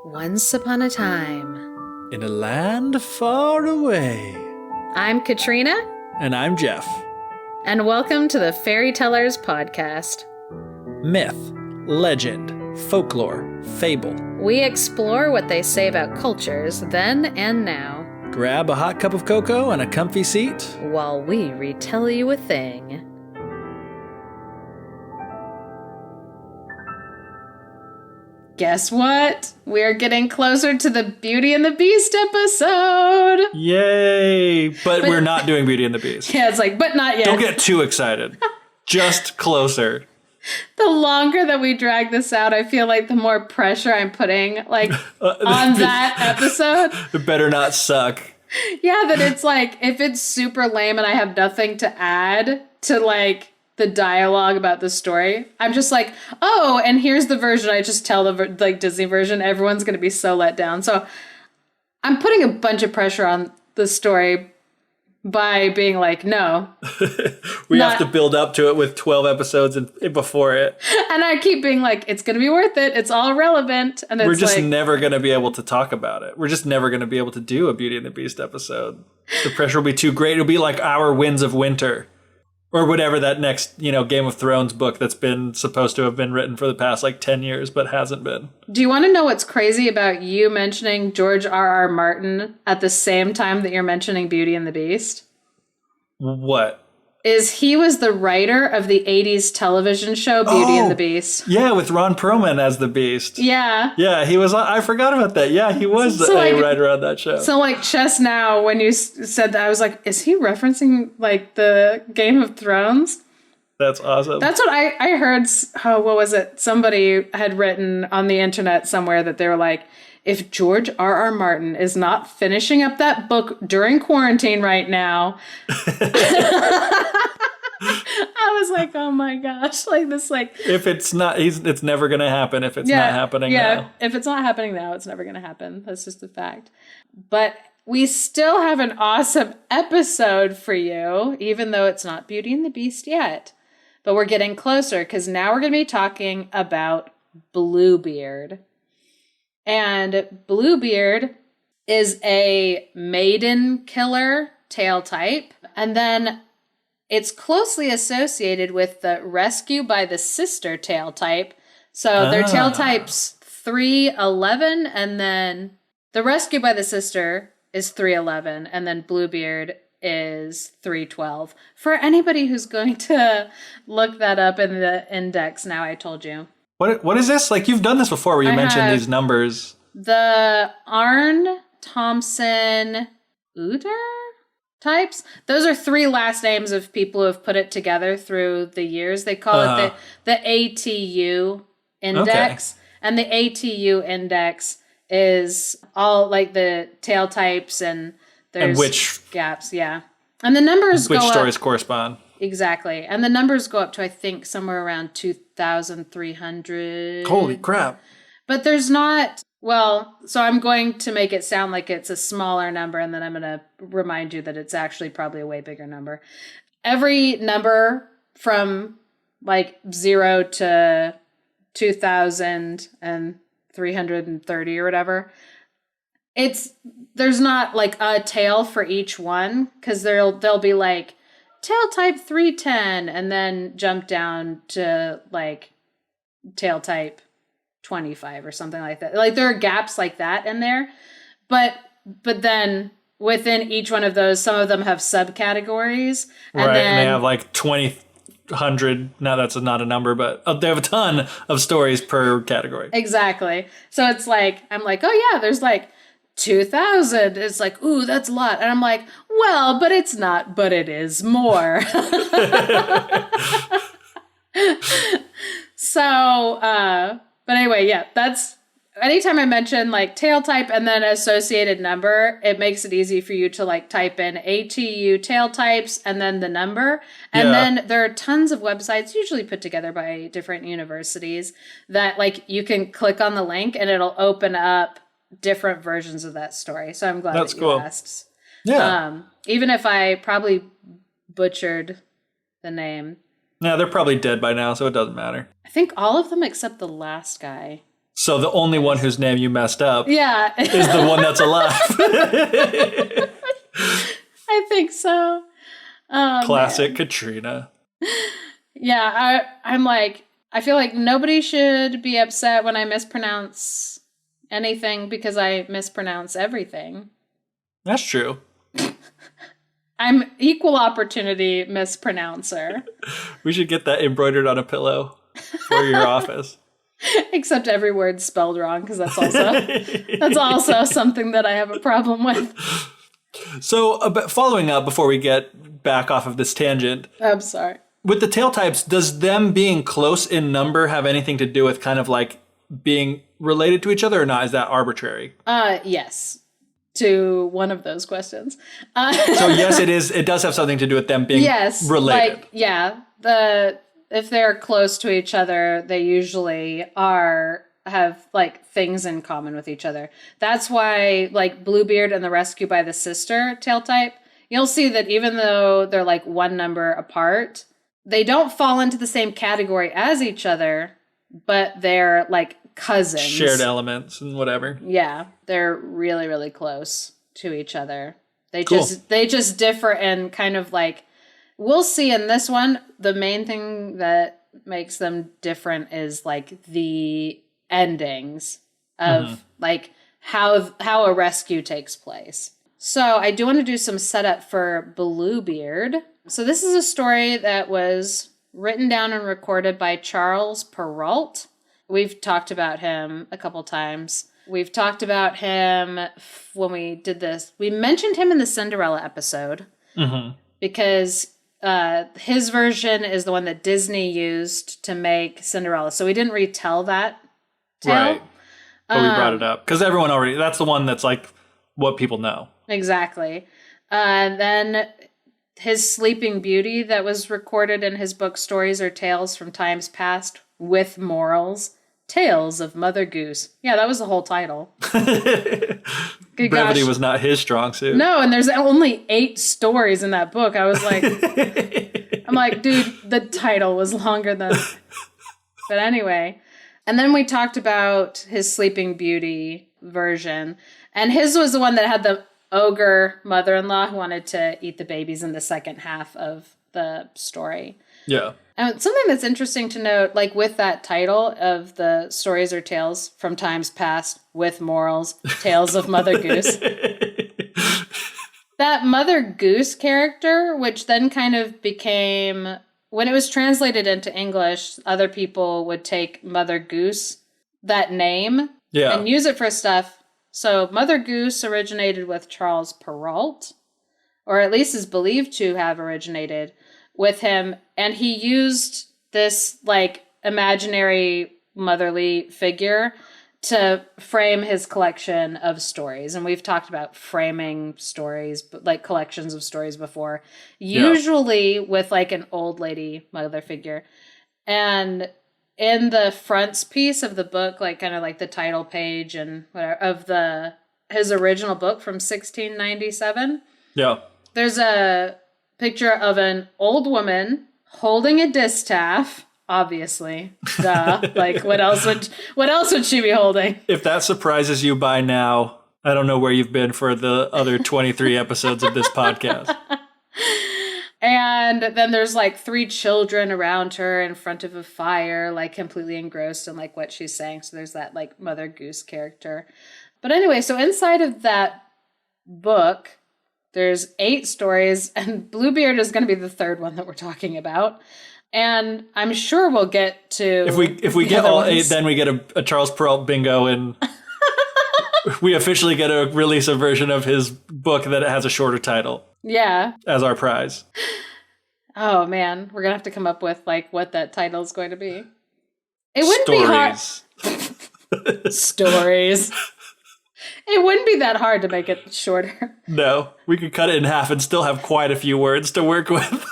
Once upon a time. In a land far away. I'm Katrina. And I'm Geoff. And welcome to the Fairy Tellers podcast. Myth, legend, folklore, fable. We explore what they say about cultures then and now. Grab a hot cup of cocoa and a comfy seat while we retell you a thing. Guess what? We're getting closer to the Beauty and the Beast episode. Yay! But we're not doing Beauty and the Beast. Yeah, it's like, but not yet. Don't get too excited. Just closer. The longer that we drag this out, I feel like the more pressure I'm putting, like, on that episode. It better not suck. Yeah, that it's like, if it's super lame and I have nothing to add to, like, the dialogue about the story, I'm just like, oh, and here's the version. I just tell the, like, Disney version. Everyone's going to be so let down. So I'm putting a bunch of pressure on the story by being like, no. We have to build up to it with 12 episodes before it. And I keep being like, it's going to be worth it. It's all relevant. And it's we're just like, never going to be able to talk about it. We're just never going to be able to do a Beauty and the Beast episode. The pressure will be too great. It'll be like our Winds of Winter. Or whatever that next, Game of Thrones book that's been supposed to have been written for the past, 10 years, but hasn't been. Do you want to know what's crazy about you mentioning George R.R. Martin at the same time that you're mentioning Beauty and the Beast? What? Is he was the writer of the 80s television show Beauty and the Beast. Yeah, with Ron Perlman as the Beast. Yeah. Yeah, he was, I forgot about that. Yeah, he was a writer on that show. So, just now, when you said that, I was like, is he referencing, the Game of Thrones? That's awesome. That's what I heard. Oh, what was it? Somebody had written on the internet somewhere that they were like, if George R.R. Martin is not finishing up that book during quarantine right now, I was like, oh my gosh, if it's not, it's never going to happen if it's not happening now. If it's not happening now, it's never going to happen. That's just a fact. But we still have an awesome episode for you, even though it's not Beauty and the Beast yet. But we're getting closer because now we're going to be talking about Bluebeard. And Bluebeard is a maiden killer tail type. And then it's closely associated with the rescue by the sister tail type. So their tail type's 311, and then the rescue by the sister is 311, and then Bluebeard is 312. For anybody who's going to look that up in the index, now I told you. What is this? You've done this before where you mentioned these numbers. The Arn Thompson Uter types. Those are three last names of people who have put it together through the years. They call it the ATU index. Okay. And the ATU index is all the tail types and there's which gaps. Yeah. And the numbers which stories correspond. Exactly. And the numbers go up to, I think, somewhere around 2,300. Holy crap. But there's not, so I'm going to make it sound like it's a smaller number, and then I'm going to remind you that it's actually probably a way bigger number. Every number from 0 to 2,330 or whatever, there's not a tail for each one, because they'll be tail type 310, and then jump down to tail type 25 or something like that. There are gaps like that in there, but then within each one of those, some of them have subcategories, and right, then and they have 2,000. Now that's not a number, but they have a ton of stories per category. Exactly. So it's I'm oh yeah, there's 2,000. It's ooh, that's a lot. And I'm well, but it's not, but it is more. So, but anyway, yeah, that's, anytime I mention tail type and then associated number, it makes it easy for you to type in ATU tail types and then the number. And then there are tons of websites, usually put together by different universities, that you can click on the link and it'll open up different versions of that story. So I'm glad that you asked. Yeah. Even if I probably butchered the name. Yeah, they're probably dead by now, so it doesn't matter. I think all of them except the last guy. So the only one whose name you messed up is the one that's alive. I think so. Oh, Classic man. Katrina. Yeah, I'm like, I feel like nobody should be upset when I mispronounce anything because I mispronounce everything. That's true. I'm equal opportunity mispronouncer. We should get that embroidered on a pillow for your office. Except every word's spelled wrong, because that's also something that I have a problem with. So, following up before we get back off of this tangent. I'm sorry. With the tail types, does them being close in number have anything to do with kind of like being related to each other, or not? Is that arbitrary? Yes. To one of those questions. So yes, it is. It does have something to do with them being related. Like, if they're close to each other, they usually have like things in common with each other. That's why like Bluebeard and the Rescue by the Sister tail type, you'll see that even though they're like one number apart, they don't fall into the same category as each other, but they're like cousins. Shared elements and whatever. Yeah, they're really, really close to each other. They just differ in kind of like, we'll see in this one, the main thing that makes them different is like the endings of like how a rescue takes place. So I do want to do some setup for Bluebeard. So this is a story that was written down and recorded by Charles Perrault. We've talked about him a couple times. We've talked about him when we did this. We mentioned him in the Cinderella episode because his version is the one that Disney used to make Cinderella. So we didn't retell that tale. Right. But we brought it up because that's the one that's like what people know. Exactly. Then his Sleeping Beauty that was recorded in his book Stories or Tales from Times Past with Morals. Tales of Mother Goose. Yeah, that was the whole title. Brevity was not his strong suit. No, and there's only 8 stories in that book. I was like, I'm like, dude, the title was longer than... But anyway. And then we talked about his Sleeping Beauty version. And his was the one that had the ogre mother-in-law who wanted to eat the babies in the second half of the story. Yeah. And something that's interesting to note, like with that title of the Stories or Tales from Times Past with Morals, Tales of Mother Goose. That Mother Goose character, which then kind of became, when it was translated into English, other people would take Mother Goose, that name, and use it for stuff. So Mother Goose originated with Charles Perrault, or at least is believed to have originated with him, and he used this like imaginary motherly figure to frame his collection of stories. And we've talked about framing stories, but like collections of stories before, usually with like an old lady mother figure. And in the frontispiece of the book, like kind of like the title page and whatever of his original book from 1697, there's a picture of an old woman holding a distaff, obviously. Duh. Like, what else would she be holding? If that surprises you by now, I don't know where you've been for the other 23 episodes of this podcast. And then there's like 3 children around her in front of a fire, like completely engrossed in like what she's saying. So there's that like Mother Goose character. But anyway, so inside of that book, there's 8 stories, and Bluebeard is going to be the third one that we're talking about. And I'm sure we'll get to... If we get all ones. 8, then we get a Charles Perrault bingo, and we officially get to release a version of his book that has a shorter title. Yeah. As our prize. Oh, man. We're going to have to come up with, like, what that title is going to be. It wouldn't be hard... Stories. It wouldn't be that hard to make it shorter. No, we could cut it in half and still have quite a few words to work with.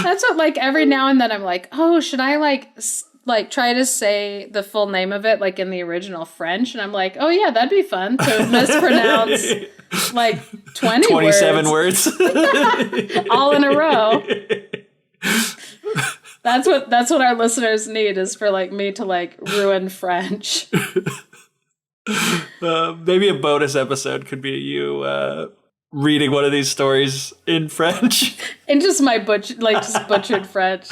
That's what, like, every now and then I'm like, oh, should I, like try to say the full name of it, like, in the original French? And I'm like, oh, yeah, that'd be fun to mispronounce, like, 27 words. All in a row. That's what our listeners need, is for like me to like ruin French. Maybe a bonus episode could be you reading one of these stories in French. And just my butchered French.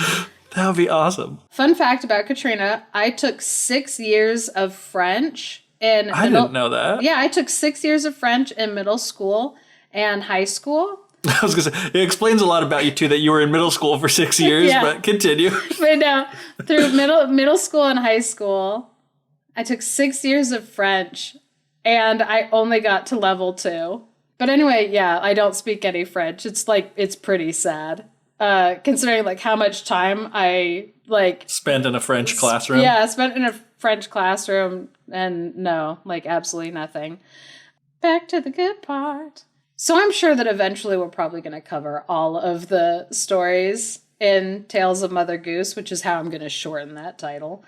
That would be awesome. Fun fact about Katrina, I took 6 years of French in I didn't know that. Yeah, I took 6 years of French in middle school and high school. I was going to say, it explains a lot about you, too, that you were in middle school for 6 years, Yeah. but continue. But no, through middle school and high school, I took 6 years of French, and I only got to level 2. But anyway, yeah, I don't speak any French. It's pretty sad, considering like how much time I like spent in a French classroom. Yeah, spent in a French classroom, and no, like absolutely nothing. Back to the good part. So I'm sure that eventually we're probably going to cover all of the stories in Tales of Mother Goose, which is how I'm going to shorten that title.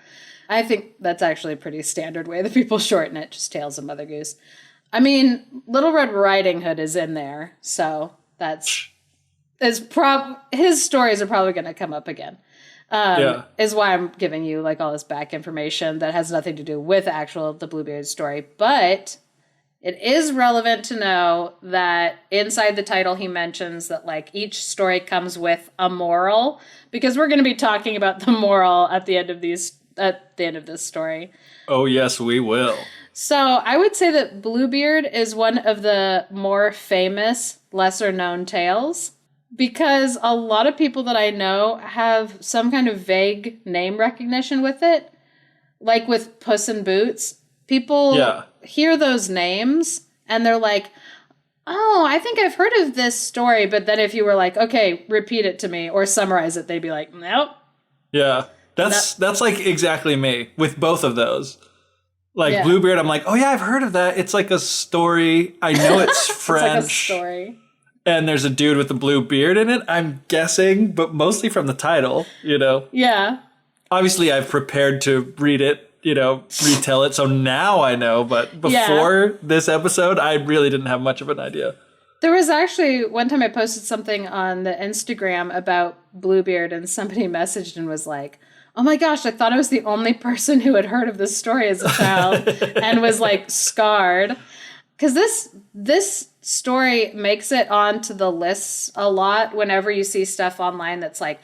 I think that's actually a pretty standard way that people shorten it, just Tales of Mother Goose. I mean, Little Red Riding Hood is in there, so his stories are probably going to come up again. Is why I'm giving you like all this back information that has nothing to do with the Bluebeard story, but it is relevant to know that inside the title he mentions that like each story comes with a moral, because we're going to be talking about the moral at the end of this story. Oh yes, we will. So I would say that Bluebeard is one of the more famous, lesser known tales, because a lot of people that I know have some kind of vague name recognition with it. Like with Puss in Boots, people hear those names and they're like, oh, I think I've heard of this story. But then if you were like, okay, repeat it to me or summarize it, they'd be like, nope. Yeah, that's like exactly me with both of those. Like Bluebeard, I'm like, oh yeah, I've heard of that. It's like a story. I know it's French. It's like a story. And there's a dude with a blue beard in it, I'm guessing, but mostly from the title, you know? Yeah. Obviously, I've prepared to read it, retell it, so now I know, but before this episode, I really didn't have much of an idea. There was actually, one time I posted something on the Instagram about Bluebeard, and somebody messaged and was like, oh my gosh, I thought I was the only person who had heard of this story as a child and was like scarred. Because this story makes it onto the lists a lot whenever you see stuff online that's like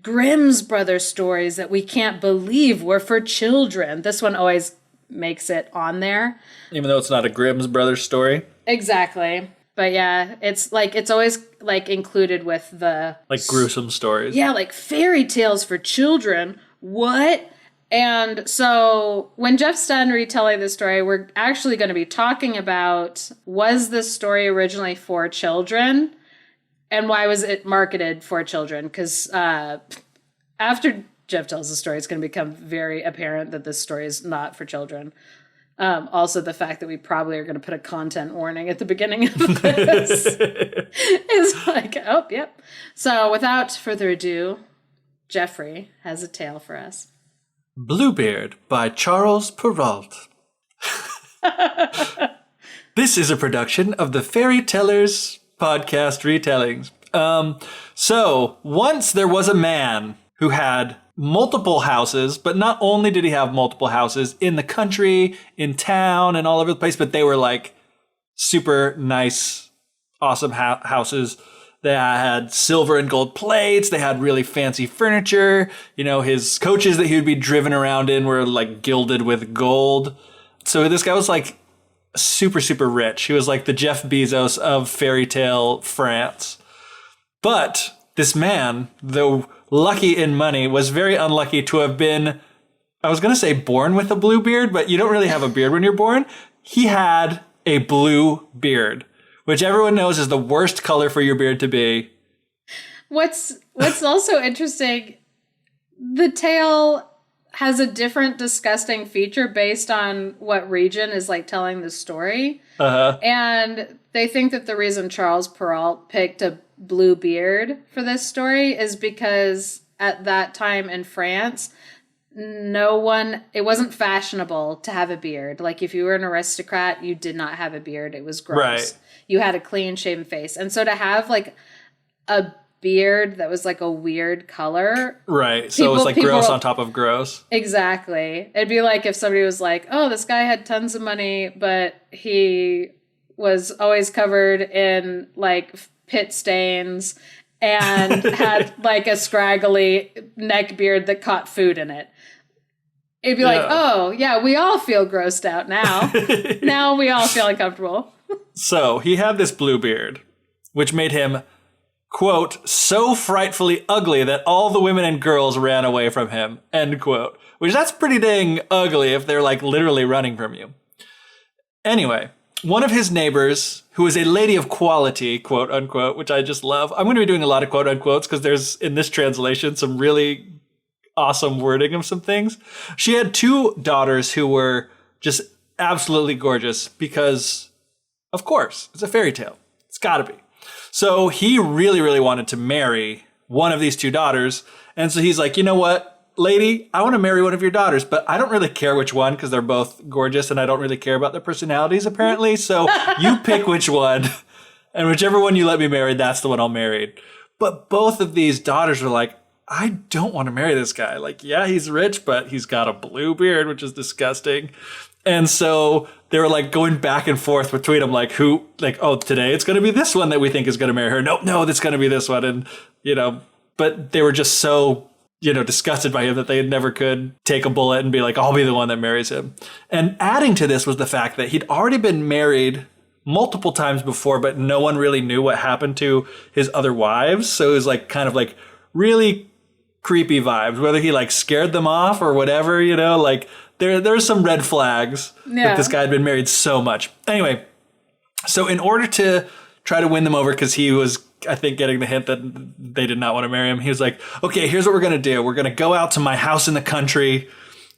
Grimm's brothers stories that we can't believe were for children. This one always makes it on there. Even though it's not a Grimm's brothers story? Exactly. But yeah, it's always like included with the like gruesome stories. Yeah, like fairy tales for children. What? And so when Geoff's done retelling this story, we're actually going to be talking about, was this story originally for children? And why was it marketed for children? Because after Geoff tells the story, it's going to become very apparent that this story is not for children. Also, the fact that we probably are going to put a content warning at the beginning of this is like, oh, yep. So without further ado, Jeffrey has a tale for us. Bluebeard by Charles Perrault. This is a production of the Fairy Tellers podcast retellings. So once there was a man who had multiple houses, but not only did he have multiple houses in the country, in town, and all over the place, but they were like super nice, awesome houses. They had silver and gold plates. They had really fancy furniture. His coaches that he would be driven around in were like gilded with gold. So this guy was like super, super rich. He was like the Jeff Bezos of fairy tale France. But this man, though lucky in money, was very unlucky to have been, I was going to say born with a blue beard, but you don't really have a beard when you're born. He had a blue beard, which everyone knows is the worst color for your beard to be. What's also interesting, the tale has a different disgusting feature based on what region is like telling the story. Uh-huh. And they think that the reason Charles Perrault picked a blue beard for this story is because at that time in France, it wasn't fashionable to have a beard. Like if you were an aristocrat, you did not have a beard. It was gross. Right. You had a clean shaven face. And so to have like a beard that was like a weird color. Right. So it's like gross on top of gross. Exactly. It'd be like if somebody was like, oh, this guy had tons of money, but he was always covered in like pit stains and had like a scraggly neck beard that caught food in it. It'd be like, oh, yeah, we all feel grossed out now. Now we all feel uncomfortable. So he had this Bluebeard, which made him, quote, so frightfully ugly that all the women and girls ran away from him, end quote. Which that's pretty dang ugly if they're like literally running from you. Anyway, one of his neighbors, who is a lady of quality, quote unquote, which I just love. I'm going to be doing a lot of quote unquotes because there's, in this translation, some really awesome wording of some things. She had 2 daughters who were just absolutely gorgeous because, of course, it's a fairy tale. It's got to be. So he really, really wanted to marry one of these 2 daughters. And so he's like, you know what, lady, I want to marry one of your daughters, but I don't really care which one because they're both gorgeous and I don't really care about their personalities, apparently. So you pick which one, and whichever one you let me marry, that's the one I'll marry. But both of these daughters were like, I don't want to marry this guy. Like, yeah, he's rich, but he's got a blue beard, which is disgusting. And so they were like going back and forth between them, like who, like, oh, today it's going to be this one that we think is going to marry her. No, it's going to be this one. And, you know, but they were just so, you know, disgusted by him that they never could take a bullet and be like, I'll be the one that marries him. And adding to this was the fact that he'd already been married multiple times before, but no one really knew what happened to his other wives. So it was like kind of like really creepy vibes, whether he like scared them off or whatever, you know, like there's some red flags that this guy had been married so much. Anyway, so in order to try to win them over, because he was, I think, getting the hint that they did not want to marry him, he was like, okay, here's what we're going to do. We're going to go out to my house in the country.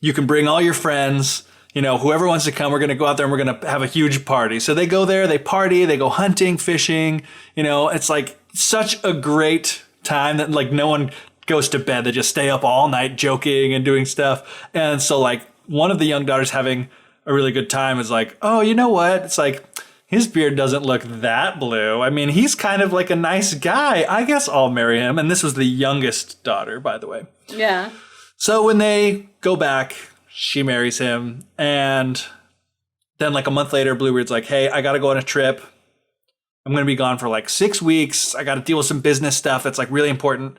You can bring all your friends, you know, whoever wants to come, we're going to go out there and we're going to have a huge party. So they go there, they party, they go hunting, fishing, you know, it's like such a great time that like no one goes to bed. They just stay up all night joking and doing stuff. And so like one of the young daughters having a really good time is like, oh, you know what? It's like, his beard doesn't look that blue. I mean, he's kind of like a nice guy. I guess I'll marry him. And this was the youngest daughter, by the way. Yeah. So when they go back, she marries him. And then like a month later, Bluebeard's like, hey, I got to go on a trip. I'm going to be gone for like 6 weeks. I got to deal with some business stuff that's like really important.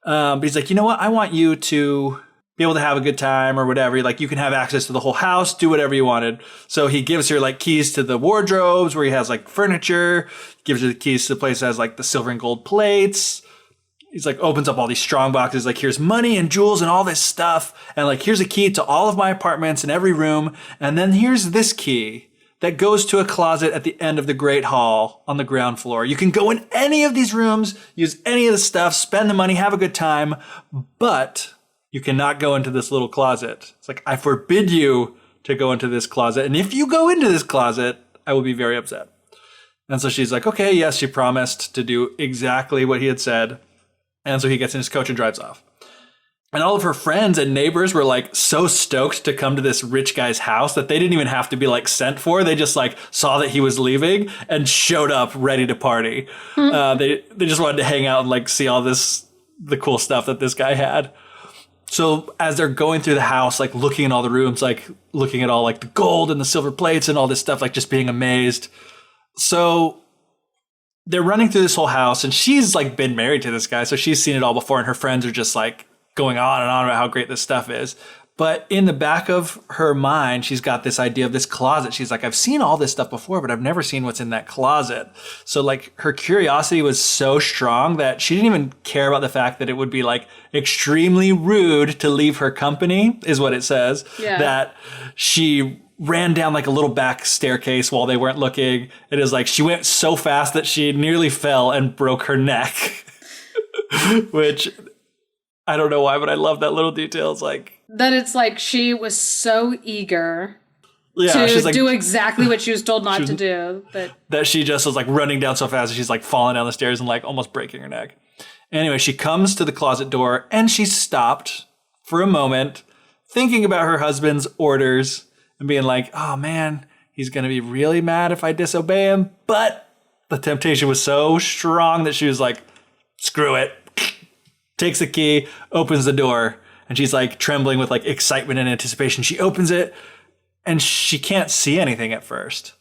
But he's like, you know what? I want you to be able to have a good time or whatever. Like you can have access to the whole house, do whatever you wanted. So he gives her like keys to the wardrobes where he has like furniture, gives her the keys to the place that has like the silver and gold plates. He's like opens up all these strong boxes. Like here's money and jewels and all this stuff. And like, here's a key to all of my apartments and every room. And then here's this key that goes to a closet at the end of the Great Hall on the ground floor. You can go in any of these rooms, use any of the stuff, spend the money, have a good time, but you cannot go into this little closet. It's like, I forbid you to go into this closet. And if you go into this closet, I will be very upset. And so she's like, okay, yes, she promised to do exactly what he had said. And so he gets in his coach and drives off. And all of her friends and neighbors were like so stoked to come to this rich guy's house that they didn't even have to be like sent for. They just like saw that he was leaving and showed up ready to party. They just wanted to hang out and like see all the cool stuff that this guy had. So as they're going through the house, like looking at all the rooms, like looking at all like the gold and the silver plates and all this stuff, like just being amazed. So they're running through this whole house and she's like been married to this guy. So she's seen it all before and her friends are just like going on and on about how great this stuff is. But in the back of her mind, she's got this idea of this closet. She's like, I've seen all this stuff before, but I've never seen what's in that closet. So like her curiosity was so strong that she didn't even care about the fact that it would be like extremely rude to leave her company, is what it says. Yeah. That she ran down like a little back staircase while they weren't looking. It is like she went so fast that she nearly fell and broke her neck, which I don't know why, but I love that little detail. It's like that it's like she was so eager to like, do exactly what she was told not to do. That she just was like running down so fast that she's like falling down the stairs and like almost breaking her neck. Anyway, she comes to the closet door and she stopped for a moment thinking about her husband's orders and being like, oh man, he's going to be really mad if I disobey him. But the temptation was so strong that she was like, screw it. Takes the key, opens the door, and she's like trembling with like excitement and anticipation. She opens it and she can't see anything at first.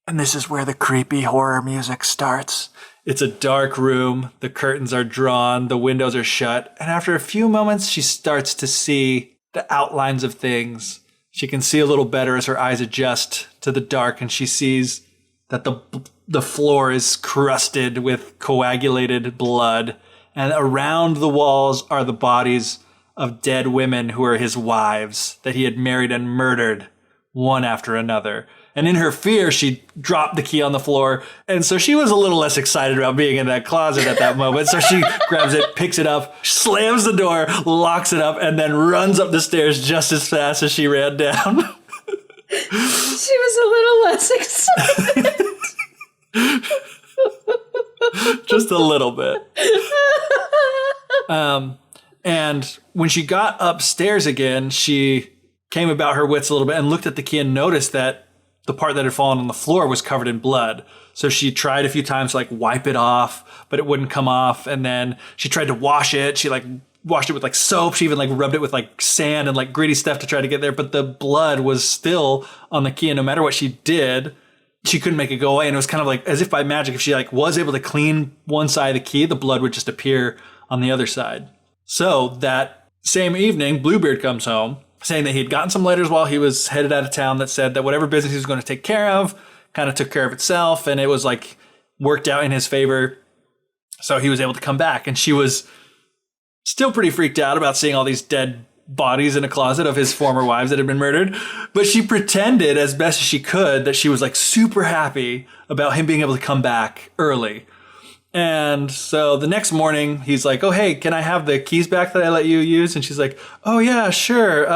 And this is where the creepy horror music starts. It's a dark room. The curtains are drawn. The windows are shut. And after a few moments, she starts to see the outlines of things. She can see a little better as her eyes adjust to the dark, and she sees that the floor is crusted with coagulated blood, and around the walls are the bodies of dead women who are his wives that he had married and murdered one after another. And in her fear, she dropped the key on the floor. And so she was a little less excited about being in that closet at that moment. So she grabs it, picks it up, slams the door, locks it up, and then runs up the stairs just as fast as she ran down. She was a little less excited. Just a little bit. And when she got upstairs again, she came about her wits a little bit and looked at the key and noticed that the part that had fallen on the floor was covered in blood. So she tried a few times to like wipe it off, but it wouldn't come off. And then she tried to wash it. She like washed it with like soap. She even like rubbed it with like sand and like gritty stuff to try to get there. But the blood was still on the key. And no matter what she did, she couldn't make it go away. And it was kind of like as if by magic, if she like was able to clean one side of the key, the blood would just appear on the other side. So that same evening, Bluebeard comes home, saying that he'd gotten some letters while he was headed out of town that said that whatever business he was going to take care of kind of took care of itself, and it was like worked out in his favor. So he was able to come back, and she was still pretty freaked out about seeing all these dead bodies in a closet of his former wives that had been murdered. But she pretended as best as she could that she was like super happy about him being able to come back early. And so the next morning, he's like, oh, hey, can I have the keys back that I let you use? And she's like, oh, yeah, sure.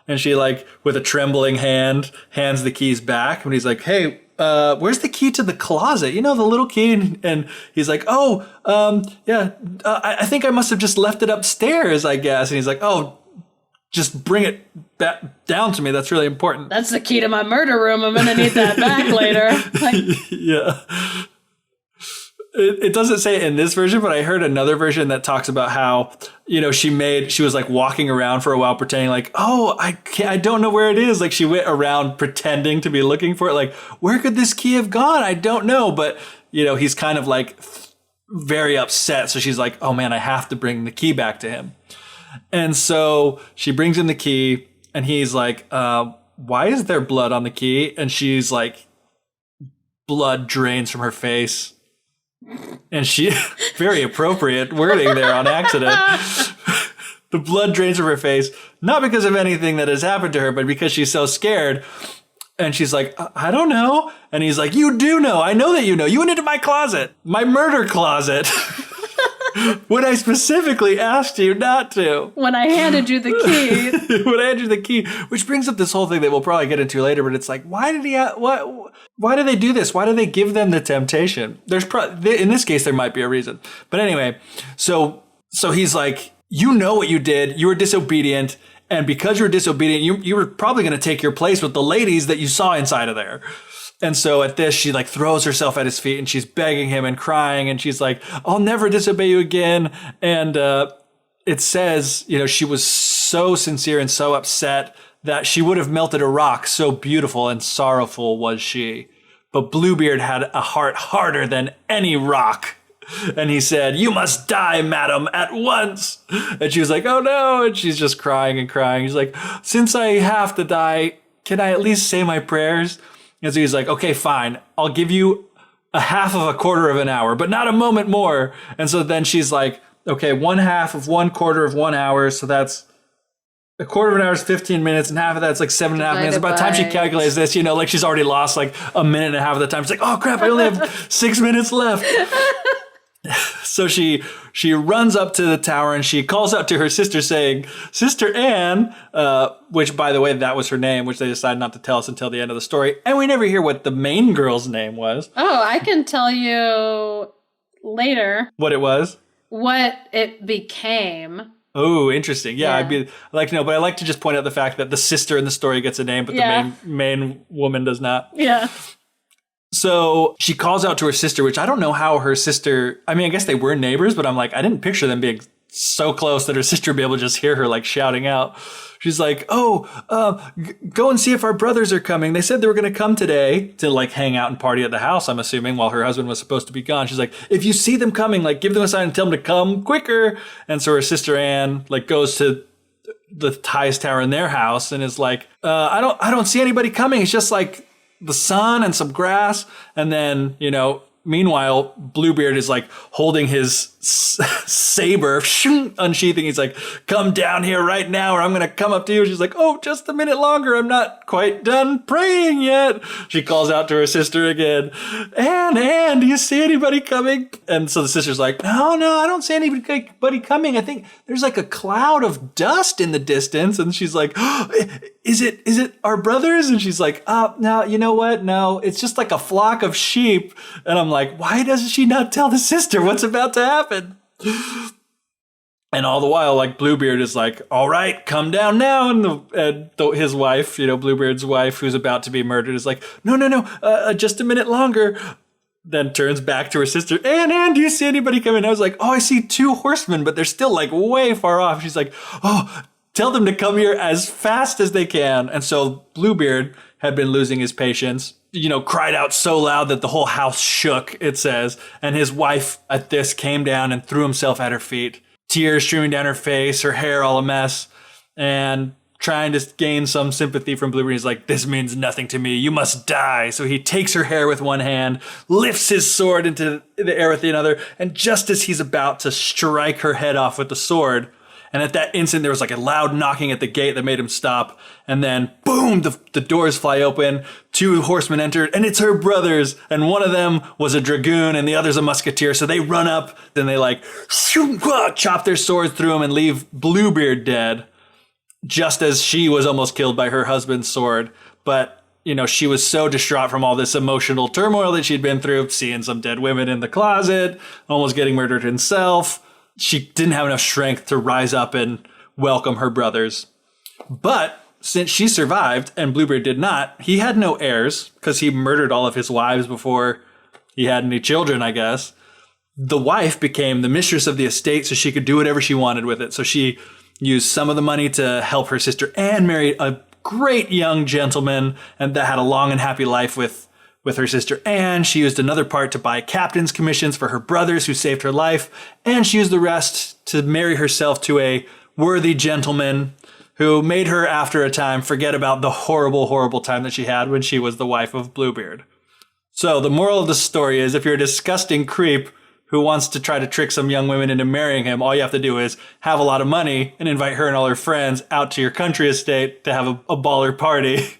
And she, like, with a trembling hand, hands the keys back. And he's like, hey, where's the key to the closet? You know, the little key? And he's like, oh, yeah, I think I must have just left it upstairs, I guess. And he's like, oh, just bring it back down to me. That's really important. That's the key to my murder room. I'm going to need that back later. Like, yeah. It doesn't say it in this version, but I heard another version that talks about how, you know, she was like walking around for a while pretending like, oh, I don't know where it is. Like she went around pretending to be looking for it. Like, where could this key have gone? I don't know. But, you know, he's kind of like very upset. So she's like, oh man, I have to bring the key back to him. And so she brings him the key and he's like, why is there blood on the key? And she's like, blood drains from her face. And she, very appropriate wording there on accident. The blood drains from her face, not because of anything that has happened to her, but because she's so scared. And she's like, I don't know. And he's like, you do know. I know that you know. You went into my closet, my murder closet, when I specifically asked you not to. When I handed you the key. When I handed you the key, which brings up this whole thing that we'll probably get into later, but it's like, why did they do this? Why do they give them the temptation? In this case, there might be a reason. But anyway, so he's like, you know what you did. You were disobedient. And because you were disobedient, you were probably going to take your place with the ladies that you saw inside of there. And so at this, she like throws herself at his feet and she's begging him and crying. And she's like, I'll never disobey you again. And it says, you know, she was so sincere and so upset that she would have melted a rock, so beautiful and sorrowful was she. But Bluebeard had a heart harder than any rock. And he said, you must die, madam, at once. And she was like, oh no. And she's just crying and crying. He's like, since I have to die, can I at least say my prayers? And so he's like, okay, fine. I'll give you a half of a quarter of an hour, but not a moment more. And so then she's like, okay, 1/2 of 1/4 of 1 hour. So that's a quarter of an hour is 15 minutes, and half of that's like 7.5 minutes. By the time she calculates this, you know, like she's already lost like a minute and a half of the time. She's like, oh crap, I only have 6 minutes left. So she runs up to the tower and she calls out to her sister saying, Sister Anne, which by the way, that was her name, which they decided not to tell us until the end of the story. And we never hear what the main girl's name was. Oh, I can tell you later. What it was? What it became. Oh, interesting. Yeah, I'd like to know, but I like to just point out the fact that the sister in the story gets a name, but the main woman does not. Yeah. So she calls out to her sister, which I don't know how her sister, I mean, I guess they were neighbors, but I'm like, I didn't picture them being so close that her sister would be able to just hear her like shouting out. She's like, go and see if our brothers are coming. They said they were going to come today to like hang out and party at the house, I'm assuming, while her husband was supposed to be gone. She's like, if you see them coming, like give them a sign and tell them to come quicker. And so her sister Anne like goes to the highest tower in their house and is like, I don't see anybody coming. It's just like the sun and some grass. And then, meanwhile, Bluebeard is like holding his saber, unsheathing. He's like, come down here right now or I'm going to come up to you. She's like, oh, just a minute longer. I'm not quite done praying yet. She calls out to her sister again. Anne, do you see anybody coming? And so the sister's like, no, I don't see anybody coming. I think there's like a cloud of dust in the distance. And she's like, oh, is it our brothers? And she's like, no, you know what? No, it's just like a flock of sheep. And I'm like, why doesn't she not tell the sister what's about to happen? And all the while, like Bluebeard is like, all right, come down now. And his wife, Bluebeard's wife, who's about to be murdered, is like, no, just a minute longer. Then turns back to her sister. Anne, do you see anybody coming? I was like, oh, I see 2 horsemen, but they're still like way far off. She's like, oh, tell them to come here as fast as they can. And so Bluebeard had been losing his patience, cried out so loud that the whole house shook, it says. And his wife at this came down and threw himself at her feet, tears streaming down her face, her hair all a mess, and trying to gain some sympathy from Bluebeard. He's like, this means nothing to me. You must die. So he takes her hair with one hand, lifts his sword into the air with the other, and just as he's about to strike her head off with the sword, and at that instant, there was like a loud knocking at the gate that made him stop. And then, boom, the doors fly open. 2 horsemen entered, and it's her brothers. And one of them was a dragoon, and the other's a musketeer. So they run up, and they like chop their swords through him and leave Bluebeard dead, just as she was almost killed by her husband's sword. But, she was so distraught from all this emotional turmoil that she'd been through, seeing some dead women in the closet, almost getting murdered himself. She didn't have enough strength to rise up and welcome her brothers. But since she survived and Bluebeard did not, he had no heirs because he murdered all of his wives before he had any children, I guess. The wife became the mistress of the estate so she could do whatever she wanted with it. So she used some of the money to help her sister Anne marry a great young gentleman and that had a long and happy life with her sister Anne. She used another part to buy captain's commissions for her brothers who saved her life. And she used the rest to marry herself to a worthy gentleman who made her, after a time, forget about the horrible, horrible time that she had when she was the wife of Bluebeard. So the moral of the story is, if you're a disgusting creep who wants to try to trick some young women into marrying him, all you have to do is have a lot of money and invite her and all her friends out to your country estate to have a baller party.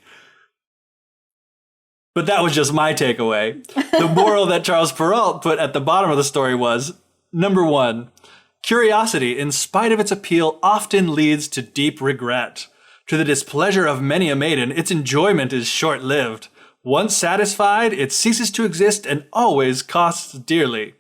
But that was just my takeaway. The moral that Charles Perrault put at the bottom of the story was, number 1, curiosity, in spite of its appeal, often leads to deep regret. To the displeasure of many a maiden, its enjoyment is short-lived. Once satisfied, it ceases to exist and always costs dearly.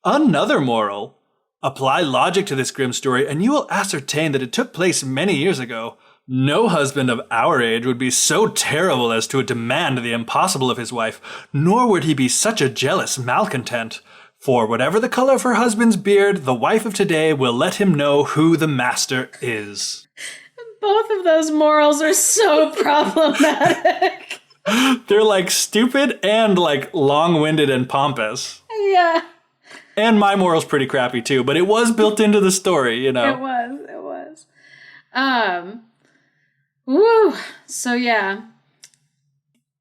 Another moral. Apply logic to this grim story and you will ascertain that it took place many years ago. No husband of our age would be so terrible as to demand the impossible of his wife, nor would he be such a jealous malcontent. For whatever the color of her husband's beard, the wife of today will let him know who the master is. Both of those morals are so problematic. They're like stupid and like long-winded and pompous. Yeah. And my moral's pretty crappy too, but it was built into the story, It was. Woo. So yeah.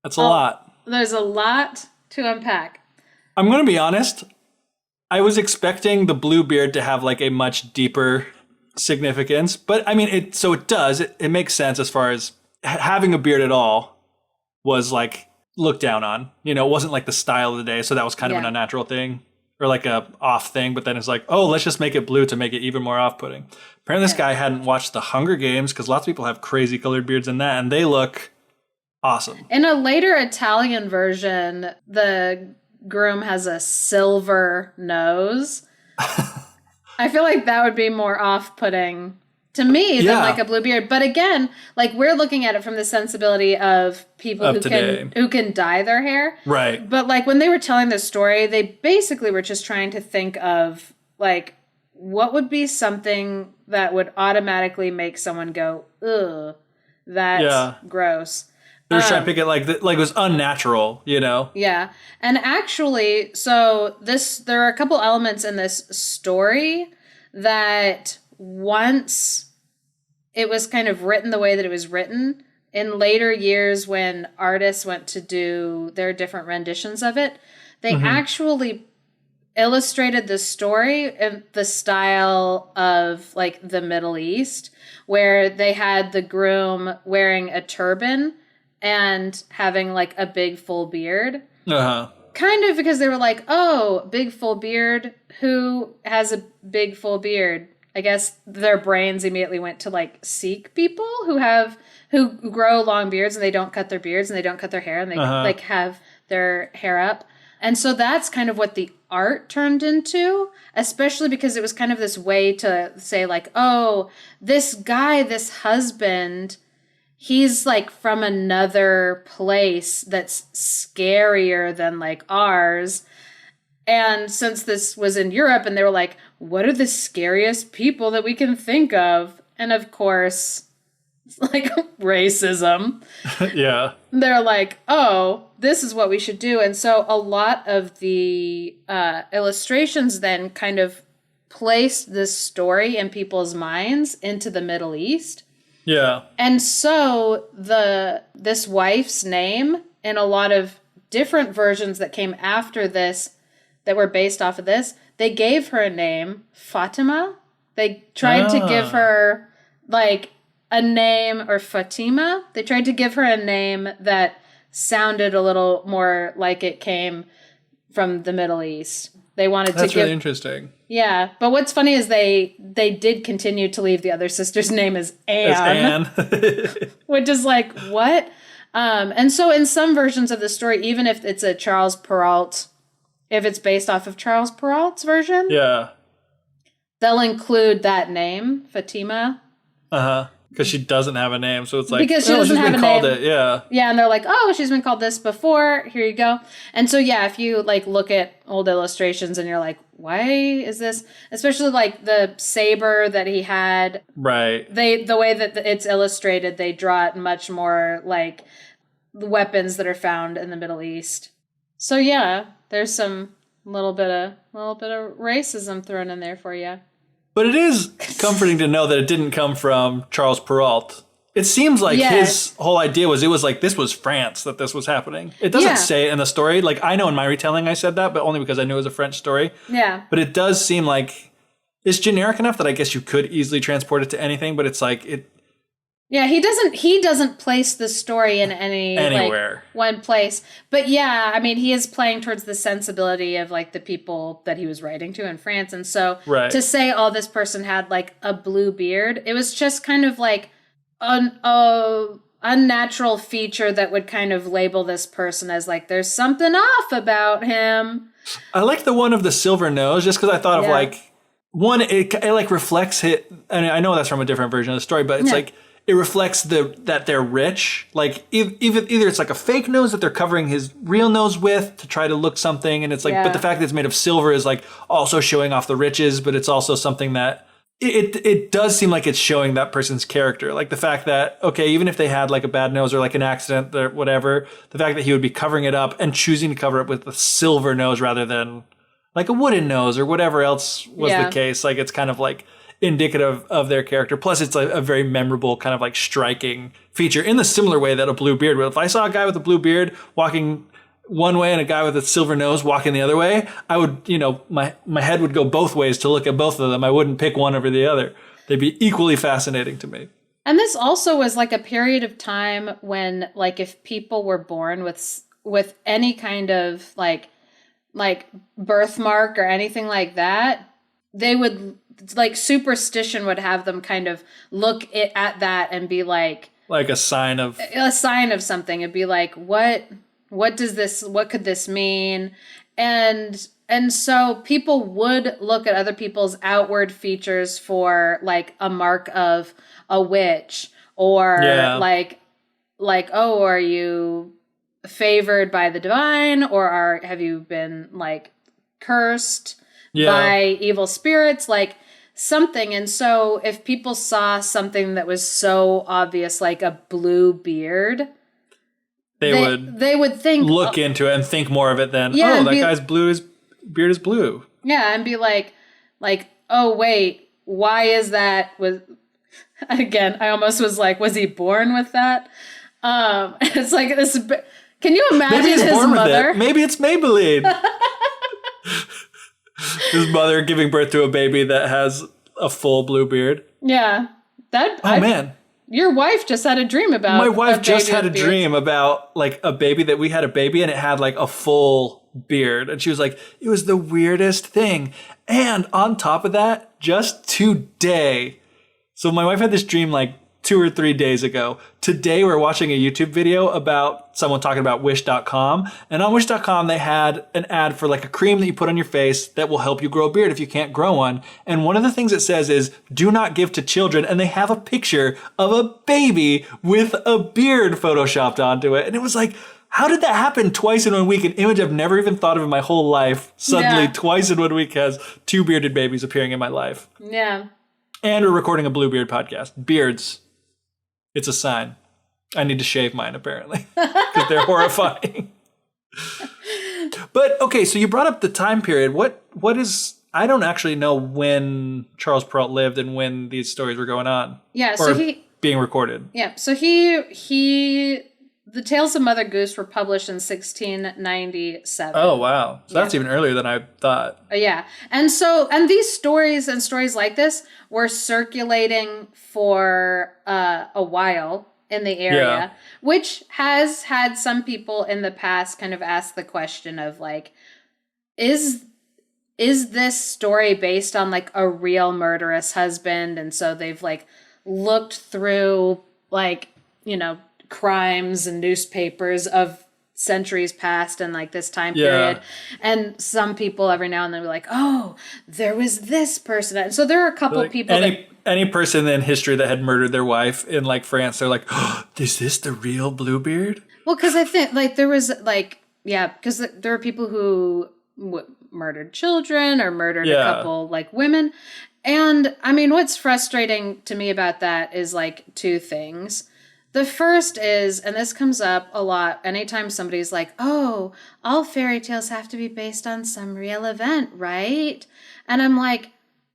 That's a lot. There's a lot to unpack. I'm going to be honest. I was expecting the Bluebeard to have like a much deeper significance, but I mean, it does. It makes sense as far as having a beard at all was like looked down on. It wasn't like the style of the day, so that was kind of an unnatural thing. Or like a off thing, but then it's like, oh, let's just make it blue to make it even more off-putting. Apparently this guy hadn't watched The Hunger Games because lots of people have crazy colored beards in that, and they look awesome. In a later Italian version, the groom has a silver nose. I feel like that would be more off-putting to me than like a Bluebeard. But again, like we're looking at it from the sensibility of people who can dye their hair. Right. But like when they were telling this story, they basically were just trying to think of like what would be something that would automatically make someone go, ugh, that's gross. They were trying to pick it like it was unnatural, you know? Yeah. And actually, so there are a couple elements in this story that once it was kind of written the way that it was written, in later years when artists went to do their different renditions of it, they actually illustrated the story in the style of like the Middle East, where they had the groom wearing a turban and having like a big full beard. Kind of because they were like, oh, big full beard, who has a big full beard? I guess their brains immediately went to like Sikh people who grow long beards and they don't cut their beards and they don't cut their hair and they like have their hair up. And so that's kind of what the art turned into, especially because it was kind of this way to say like, oh, this guy, this husband, he's like from another place that's scarier than like ours. And since this was in Europe and they were like, what are the scariest people that we can think of? And of course, it's like racism. Yeah. They're like, oh, this is what we should do. And so a lot of the illustrations then kind of placed this story in people's minds into the Middle East. Yeah. And so this wife's name in a lot of different versions that came after this that were based off of this, they gave her a name, Fatima. They tried to give her like a name, or Fatima. They tried to give her a name that sounded a little more like it came from the Middle East. They wanted That's really interesting. Yeah, but what's funny is they did continue to leave the other sister's name as Anne. Which is like, what? And so in some versions of the story, even if it's a Charles Perrault, if it's based off of Charles Perrault's version, they'll include that name, Fatima. Because she doesn't have a name, so it's like, because she doesn't have a name. It. Yeah, and they're like, oh, she's been called this before. Here you go. And so yeah, if you like look at old illustrations and you're like, why is this? Especially like the saber that he had. Right. The way that it's illustrated, they draw it much more like the weapons that are found in the Middle East. So yeah, there's some little bit of racism thrown in there for you. But it is comforting to know that it didn't come from Charles Perrault. It seems like his whole idea was this was France that this was happening. It doesn't say it in the story. Like, I know in my retelling I said that, but only because I knew it was a French story. Yeah. But it does seem like it's generic enough that I guess you could easily transport it to anything, but it's like it. Yeah, he doesn't place the story in anywhere, like, one place. But yeah, I mean, he is playing towards the sensibility of like the people that he was writing to in France. And so to say, oh, this person had like a blue beard, it was just kind of like an unnatural feature that would kind of label this person as like, there's something off about him. I like the one of the silver nose just because I thought of like, one, it like reflects it. And I know that's from a different version of the story, but it's like, it reflects that they're rich. Like either it's like a fake nose that they're covering his real nose with to try to look something. And it's like, but the fact that it's made of silver is like also showing off the riches, but it's also something that it does seem like it's showing that person's character. Like the fact that, okay, even if they had like a bad nose or like an accident or whatever, the fact that he would be covering it up and choosing to cover it with a silver nose rather than like a wooden nose or whatever else was the case. Like it's kind of like indicative of their character. Plus it's a very memorable kind of like striking feature in the similar way that a blue beard would. If I saw a guy with a blue beard walking one way and a guy with a silver nose walking the other way, I would, my head would go both ways to look at both of them. I wouldn't pick one over the other. They'd be equally fascinating to me. And this also was like a period of time when like if people were born with any kind of like birthmark or anything like that, they would like superstition would have them kind of look at that and be like a sign of something. It'd be like, what could this mean? And so people would look at other people's outward features for like a mark of a witch, or like, oh, are you favored by the divine, or have you been like cursed by evil spirits, like something. And so if people saw something that was so obvious, like a blue beard, they would think, look into it and think more of it than, that guy's blue, his beard is blue. Yeah, and be like, oh wait, why is that? Again, I almost was like, was he born with that? It's like this. Can you imagine his mother? Maybe it's Maybelline. His mother giving birth to a baby that has a full blue beard. Yeah, man. Your wife just had a dream about. My wife just had a dream about like a baby, that we had a baby and it had like a full beard, and she was like, it was the weirdest thing. And on top of that, just today. So my wife had this dream like 2 or 3 days ago. Today we're watching a YouTube video about someone talking about Wish.com. And on Wish.com they had an ad for like a cream that you put on your face that will help you grow a beard if you can't grow one. And one of the things it says is, do not give to children. And they have a picture of a baby with a beard photoshopped onto it. And it was like, how did that happen twice in 1 week? An image I've never even thought of in my whole life. Suddenly twice in 1 week has 2 bearded babies appearing in my life. Yeah. And we're recording a Bluebeard podcast. Beards. It's a sign. I need to shave mine, apparently, because they're horrifying. But, okay, so you brought up the time period. What is... I don't actually know when Charles Perrault lived and when these stories were going on. Yeah, so being recorded. Yeah, so he... The Tales of Mother Goose were published in 1697. Oh, wow. So that's even earlier than I thought. Yeah. And these stories and stories like this were circulating for a while in the area, which has had some people in the past kind of ask the question of like, is this story based on like a real murderous husband? And so they've like looked through like, crimes and newspapers of centuries past and like this time period. And some people every now and then be like, oh, there was this person. And so there are a couple like people any person in history that had murdered their wife in like France, they're like, oh, is this the real Bluebeard? Well, because I think like there was like, because there are people who murdered children or murdered a couple like women. And I mean, what's frustrating to me about that is like two things. The first is, and this comes up a lot anytime somebody's like, oh, all fairy tales have to be based on some real event, right? And I'm like,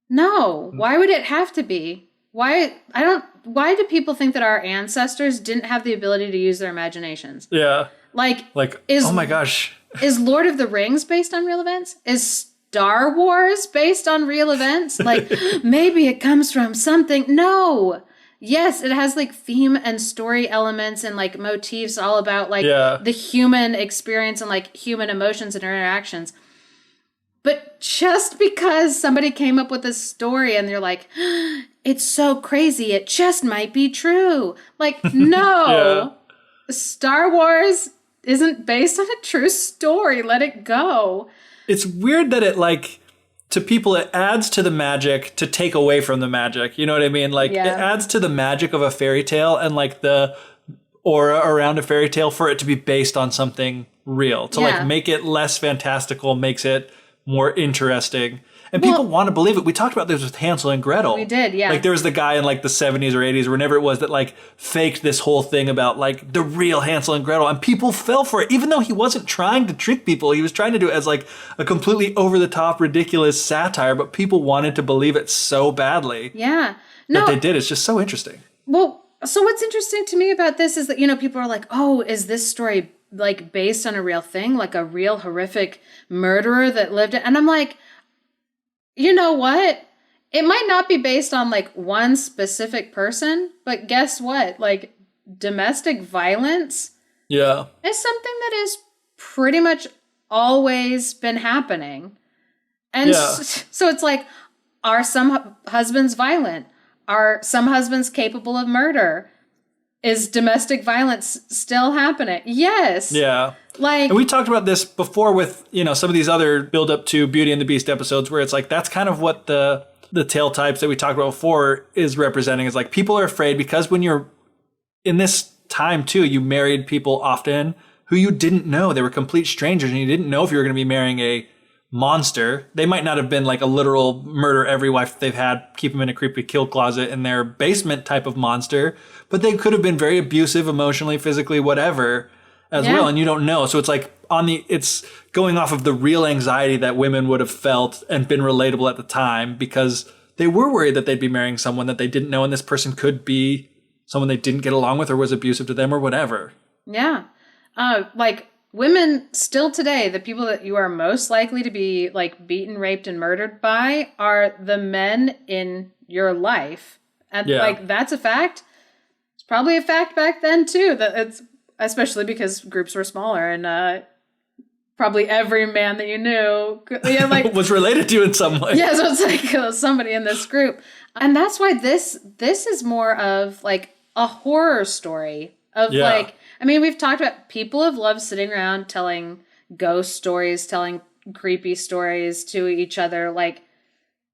no, why would it have to be? Why do people think that our ancestors didn't have the ability to use their imaginations? Yeah. Oh my gosh. Is Lord of the Rings based on real events? Is Star Wars based on real events? Like, maybe it comes from something. No. Yes, it has like theme and story elements and like motifs all about like the human experience and like human emotions and interactions. But just because somebody came up with a story and they're like, it's so crazy, it just might be true. Like, no, Star Wars isn't based on a true story. Let it go. It's weird that it like... To people, it adds to the magic to take away from the magic. You know what I mean? Like, it adds to the magic of a fairy tale and, like, the aura around a fairy tale for it to be based on something real. To, like, make it less fantastical makes it more interesting. And people want to believe it. We talked about this with Hansel and Gretel. We did, yeah. Like, there was the guy in, like, the 70s or 80s, or whenever it was, that, like, faked this whole thing about, like, the real Hansel and Gretel. And people fell for it. Even though he wasn't trying to trick people. He was trying to do it as, like, a completely over-the-top, ridiculous satire. But people wanted to believe it so badly. Yeah. No. That they did. It's just so interesting. Well, so what's interesting to me about this is that, people are like, oh, is this story, like, based on a real thing? Like, a real horrific murderer that lived in... And I'm like... You know what? It might not be based on like one specific person, but guess what? Like domestic violence is something that has pretty much always been happening. And so it's like, are some husbands violent? Are some husbands capable of murder? is domestic violence still happening? Yes. Yeah. Like, and we talked about this before with, some of these other build up to Beauty and the Beast episodes where it's like, that's kind of what the tale types that we talked about before is representing, is like people are afraid because when you're in this time too, you married people often who you didn't know. They were complete strangers and you didn't know if you were going to be marrying a monster. They might not have been like a literal murder every wife they've had, keep them in a creepy kill closet in their basement type of monster, but they could have been very abusive emotionally, physically, whatever as well. And you don't know. So it's like it's going off of the real anxiety that women would have felt and been relatable at the time because they were worried that they'd be marrying someone that they didn't know. And this person could be someone they didn't get along with or was abusive to them or whatever. Yeah. Like women still today, the people that you are most likely to be like beaten, raped, and murdered by are the men in your life. And like, that's a fact. It's probably a fact back then too, that it's especially because groups were smaller and, probably every man that you knew was related to you in some way. Yeah, so it's like somebody in this group. And that's why this is more of like a horror story of like, I mean, we've talked about people have loved sitting around telling ghost stories, telling creepy stories to each other. Like,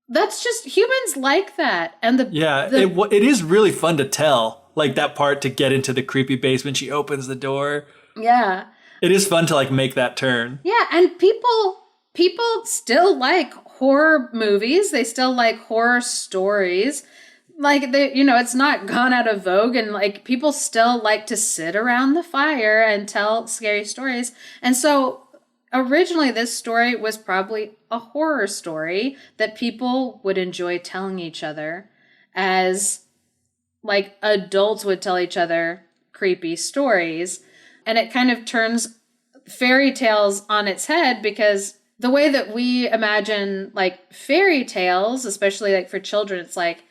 that's just, humans like that. And it is really fun to tell, like that part to get into the creepy basement. She opens the door. Yeah. It is fun to like make that turn. Yeah, and people still like horror movies. They still like horror stories. Like, it's not gone out of vogue, and like people still like to sit around the fire and tell scary stories. And so originally this story was probably a horror story that people would enjoy telling each other as like adults would tell each other creepy stories. And it kind of turns fairy tales on its head because the way that we imagine like fairy tales, especially like for children, it's like,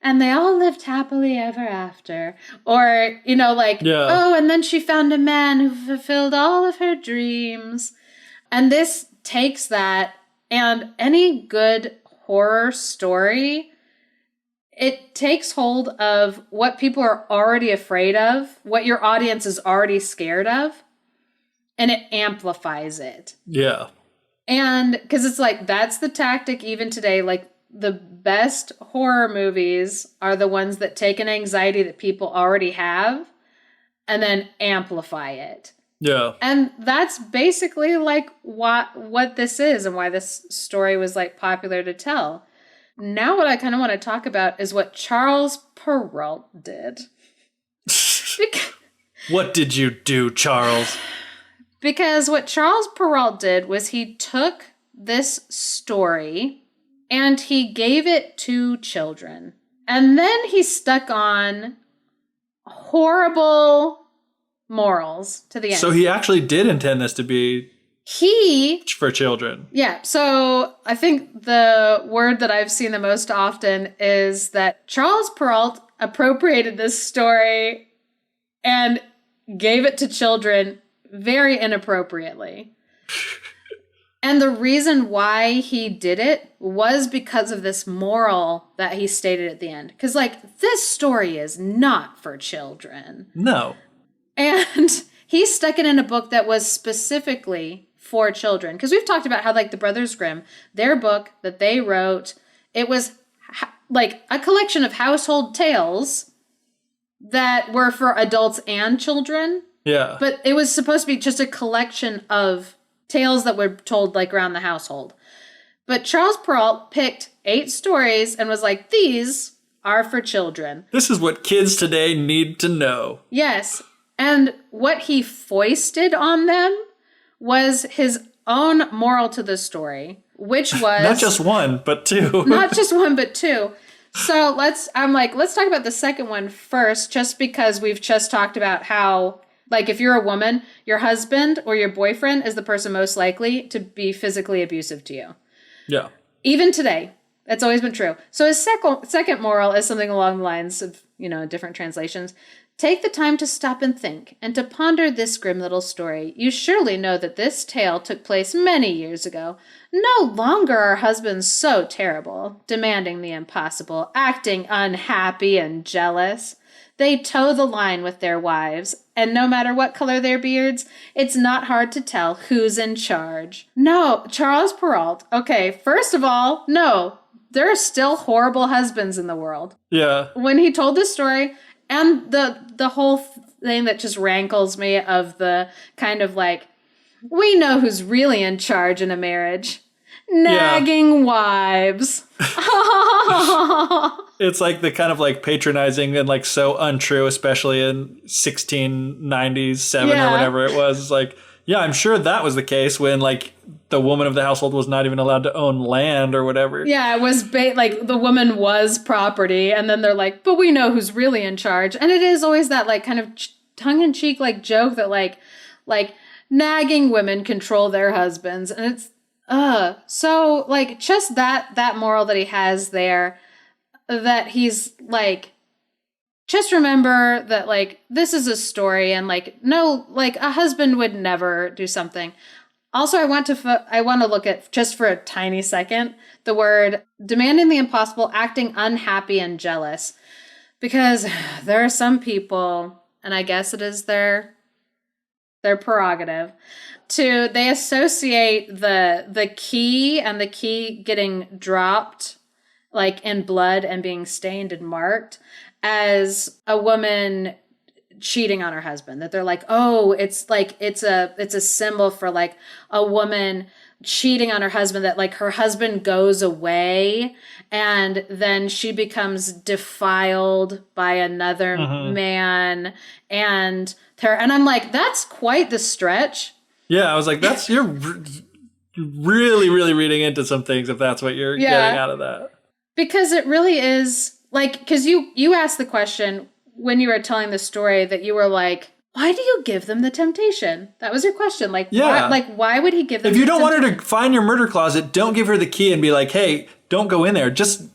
and they all lived happily ever after. Or, oh, and then she found a man who fulfilled all of her dreams. And this takes that, and any good horror story, it takes hold of what people are already afraid of, what your audience is already scared of, and it amplifies it. Yeah. And because it's like, that's the tactic even today. Like, the best horror movies are the ones that take an anxiety that people already have and then amplify it. Yeah. And that's basically like what this is and why this story was like popular to tell. Now what I kind of want to talk about is what Charles Perrault did. What did you do, Charles? Because what Charles Perrault did was he took this story and he gave it to children. And then he stuck on horrible morals to the end. So he actually did intend this to be for children. Yeah. So I think the word that I've seen the most often is that Charles Perrault appropriated this story and gave it to children very inappropriately. And the reason why he did it was because of this moral that he stated at the end. Because, like, this story is not for children. No. And he stuck it in a book that was specifically for children. Because we've talked about how, like, the Brothers Grimm, their book that they wrote, it was, like, a collection of household tales that were for adults and children. Yeah. But it was supposed to be just a collection of tales that were told like around the household. But Charles Perrault picked 8 stories and was like, these are for children. This is what kids today need to know. Yes. And what he foisted on them was his own moral to the story, which was... Not just one, but 2. Not just one, but 2. So let's talk about the second one first, just because we've just talked about how... Like, if you're a woman, your husband or your boyfriend is the person most likely to be physically abusive to you. Yeah. Even today. That's always been true. So his second moral is something along the lines of, different translations. Take the time to stop and think, and to ponder this grim little story. You surely know that this tale took place many years ago. No longer are husbands so terrible, demanding the impossible, acting unhappy and jealous. They toe the line with their wives, and no matter what color their beards, it's not hard to tell who's in charge. No, Charles Perrault. Okay, first of all, no, there are still horrible husbands in the world. Yeah. When he told this story, and the whole thing that just rankles me of the kind of like, we know who's really in charge in a marriage. Nagging wives. It's like the kind of like patronizing and like so untrue, especially in 1697 or whatever it was. It's like, yeah, I'm sure that was the case when like the woman of the household was not even allowed to own land or whatever. Yeah, it was like the woman was property, and then they're like, but we know who's really in charge. And it is always that like kind of tongue-in-cheek like joke that like nagging women control their husbands, and it's so like just that moral that he has there, that he's like, just remember that like this is a story, and like no, like a husband would never do something. Also, I want to look at, just for a tiny second, the word demanding the impossible, acting unhappy and jealous, because there are some people, and I guess it is their prerogative, they associate the key and the key getting dropped like in blood and being stained and marked as a woman cheating on her husband. That they're like, oh, it's a symbol for like a woman cheating on her husband, that like her husband goes away and then she becomes defiled by another man, and I'm like, that's quite the stretch. Yeah, I was like, you're really, really reading into some things if that's what you're getting out of that. Because it really is like, because you asked the question when you were telling the story, that you were like, why do you give them the temptation? That was your question. Like, why would he give them? If you don't want her to find your murder closet, don't give her the key and be like, hey, don't go in there. Just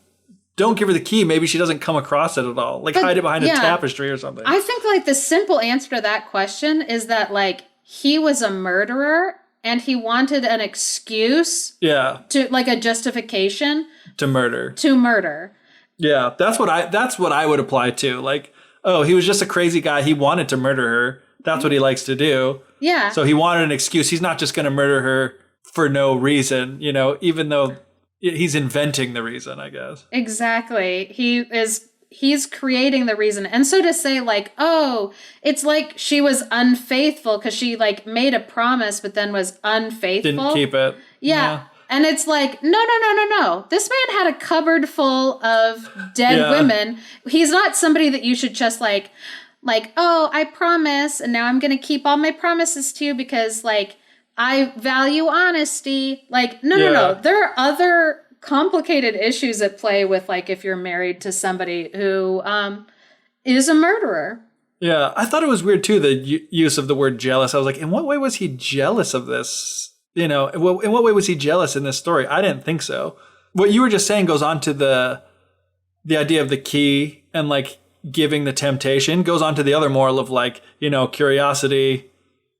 don't give her the key. Maybe she doesn't come across it at all. Like, hide it behind a tapestry or something. I think like the simple answer to that question is that like he was a murderer and he wanted an excuse. To like a justification to murder. Yeah, that's what I would apply to. Like, oh, he was just a crazy guy. He wanted to murder her. That's what he likes to do. Yeah. So he wanted an excuse. He's not just going to murder her for no reason, you know, even though he's inventing the reason, I guess. Exactly. He's creating the reason. And so to say like, oh, it's like she was unfaithful because she like made a promise but then was unfaithful. Didn't keep it. Yeah. And it's like, no. This man had a cupboard full of dead women. He's not somebody that you should just like, oh, I promise, and now I'm going to keep all my promises to you because, like, I value honesty. Like, no. There are other complicated issues at play with, like, if you're married to somebody who is a murderer. Yeah, I thought it was weird, too, the use of the word jealous. I was like, in what way was he jealous of this? You know, in what way was he jealous in this story? I didn't think so. What you were just saying goes on to the idea of the key and like giving the temptation, goes on to the other moral of like, you know, curiosity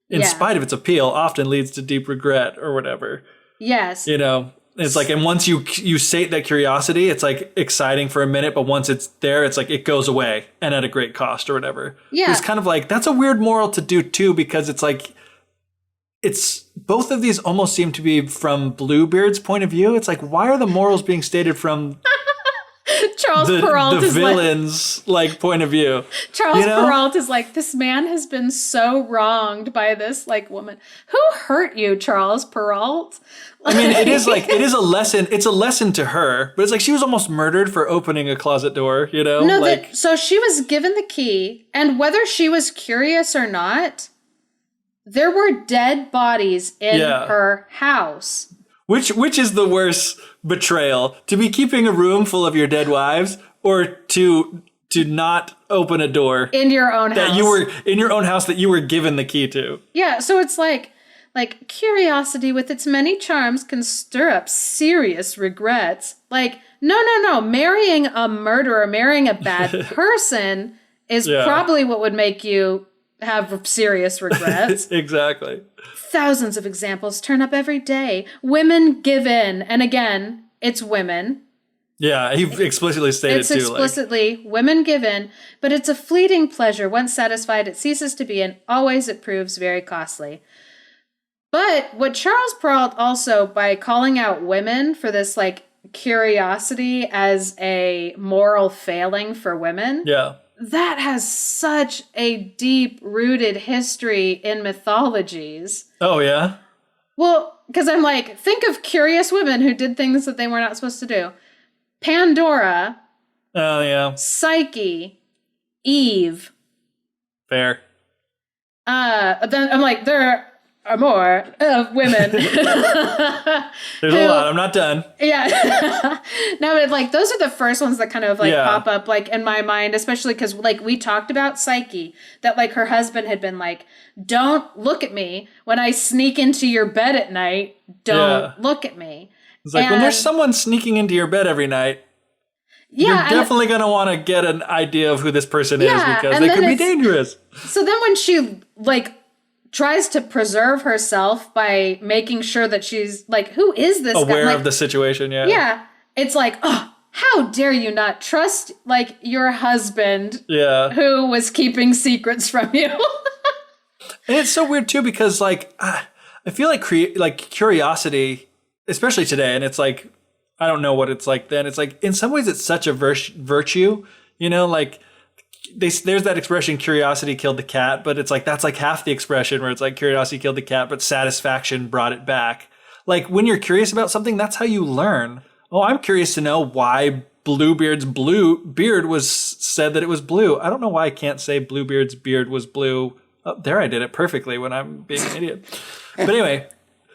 in spite of its appeal often leads to deep regret or whatever. Yes. You know, it's like, and once you sate that curiosity, it's like exciting for a minute, but once it's there, it's like it goes away and at a great cost or whatever. Yeah. It's kind of like, that's a weird moral to do too, because it's like, it's both of these almost seem to be from Bluebeard's point of view. It's like, why are the morals being stated from Charles Perrault the villain's like point of view? Charles Perrault is like, this man has been so wronged by this like woman. Who hurt you, Charles Perrault? I mean, it is a lesson. It's a lesson to her, but it's like she was almost murdered for opening a closet door, you know? No, so she was given the key, and whether she was curious or not, there were dead bodies in her house. Which is the worst betrayal? To be keeping a room full of your dead wives, or to not open a door in your own house that you were given the key to? Yeah, so it's like curiosity with its many charms can stir up serious regrets. Like, no. Marrying a murderer, marrying a bad person is probably what would make you have serious regrets. Exactly. Thousands of examples turn up every day. Women give in. And again, it's women. Yeah, he explicitly stated It's too. explicitly, women give in, but it's a fleeting pleasure. Once satisfied, it ceases to be, and always it proves very costly. But what Charles Perrault also, by calling out women for this like curiosity as a moral failing for women, yeah. that has such a deep-rooted history in mythologies. Oh, yeah? Well, because I'm like, think of curious women who did things that they were not supposed to do. Pandora, Oh, yeah. Psyche, Eve. Fair. Then I'm like, there are more of women. There's a lot. I'm not done. Yeah. No, but like those are the first ones that kind of like pop up like in my mind, especially because like we talked about Psyche, that like her husband had been like, don't look at me when I sneak into your bed at night. Don't look at me. It's like, when there's someone sneaking into your bed every night, you're definitely going to want to get an idea of who this person is because they could be dangerous. So then when she like tries to preserve herself by making sure that she's like, who is this guy? Aware Like, of the situation, Yeah. It's like, oh, how dare you not trust like your husband who was keeping secrets from you? And it's so weird too because like I feel like curiosity, especially today, and it's like I don't know what it's like then. It's like in some ways it's such a virtue, you know, like there's that expression curiosity killed the cat, but it's like that's like half the expression where it's like curiosity killed the cat, but satisfaction brought it back. Like when you're curious about something, that's how you learn. Oh, I'm curious to know why Bluebeard's beard was said that it was blue. I don't know why I can't say Bluebeard's beard was blue. Oh, there I did it perfectly when I'm being an idiot. But anyway,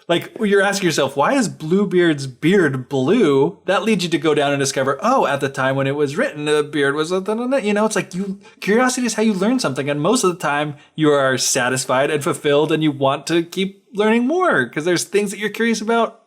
like you're asking yourself, why is Bluebeard's beard blue? That leads you to go down and discover, oh, at the time when it was written, the beard was, you know, it's like curiosity is how you learn something. And most of the time you are satisfied and fulfilled and you want to keep learning more because there's things that you're curious about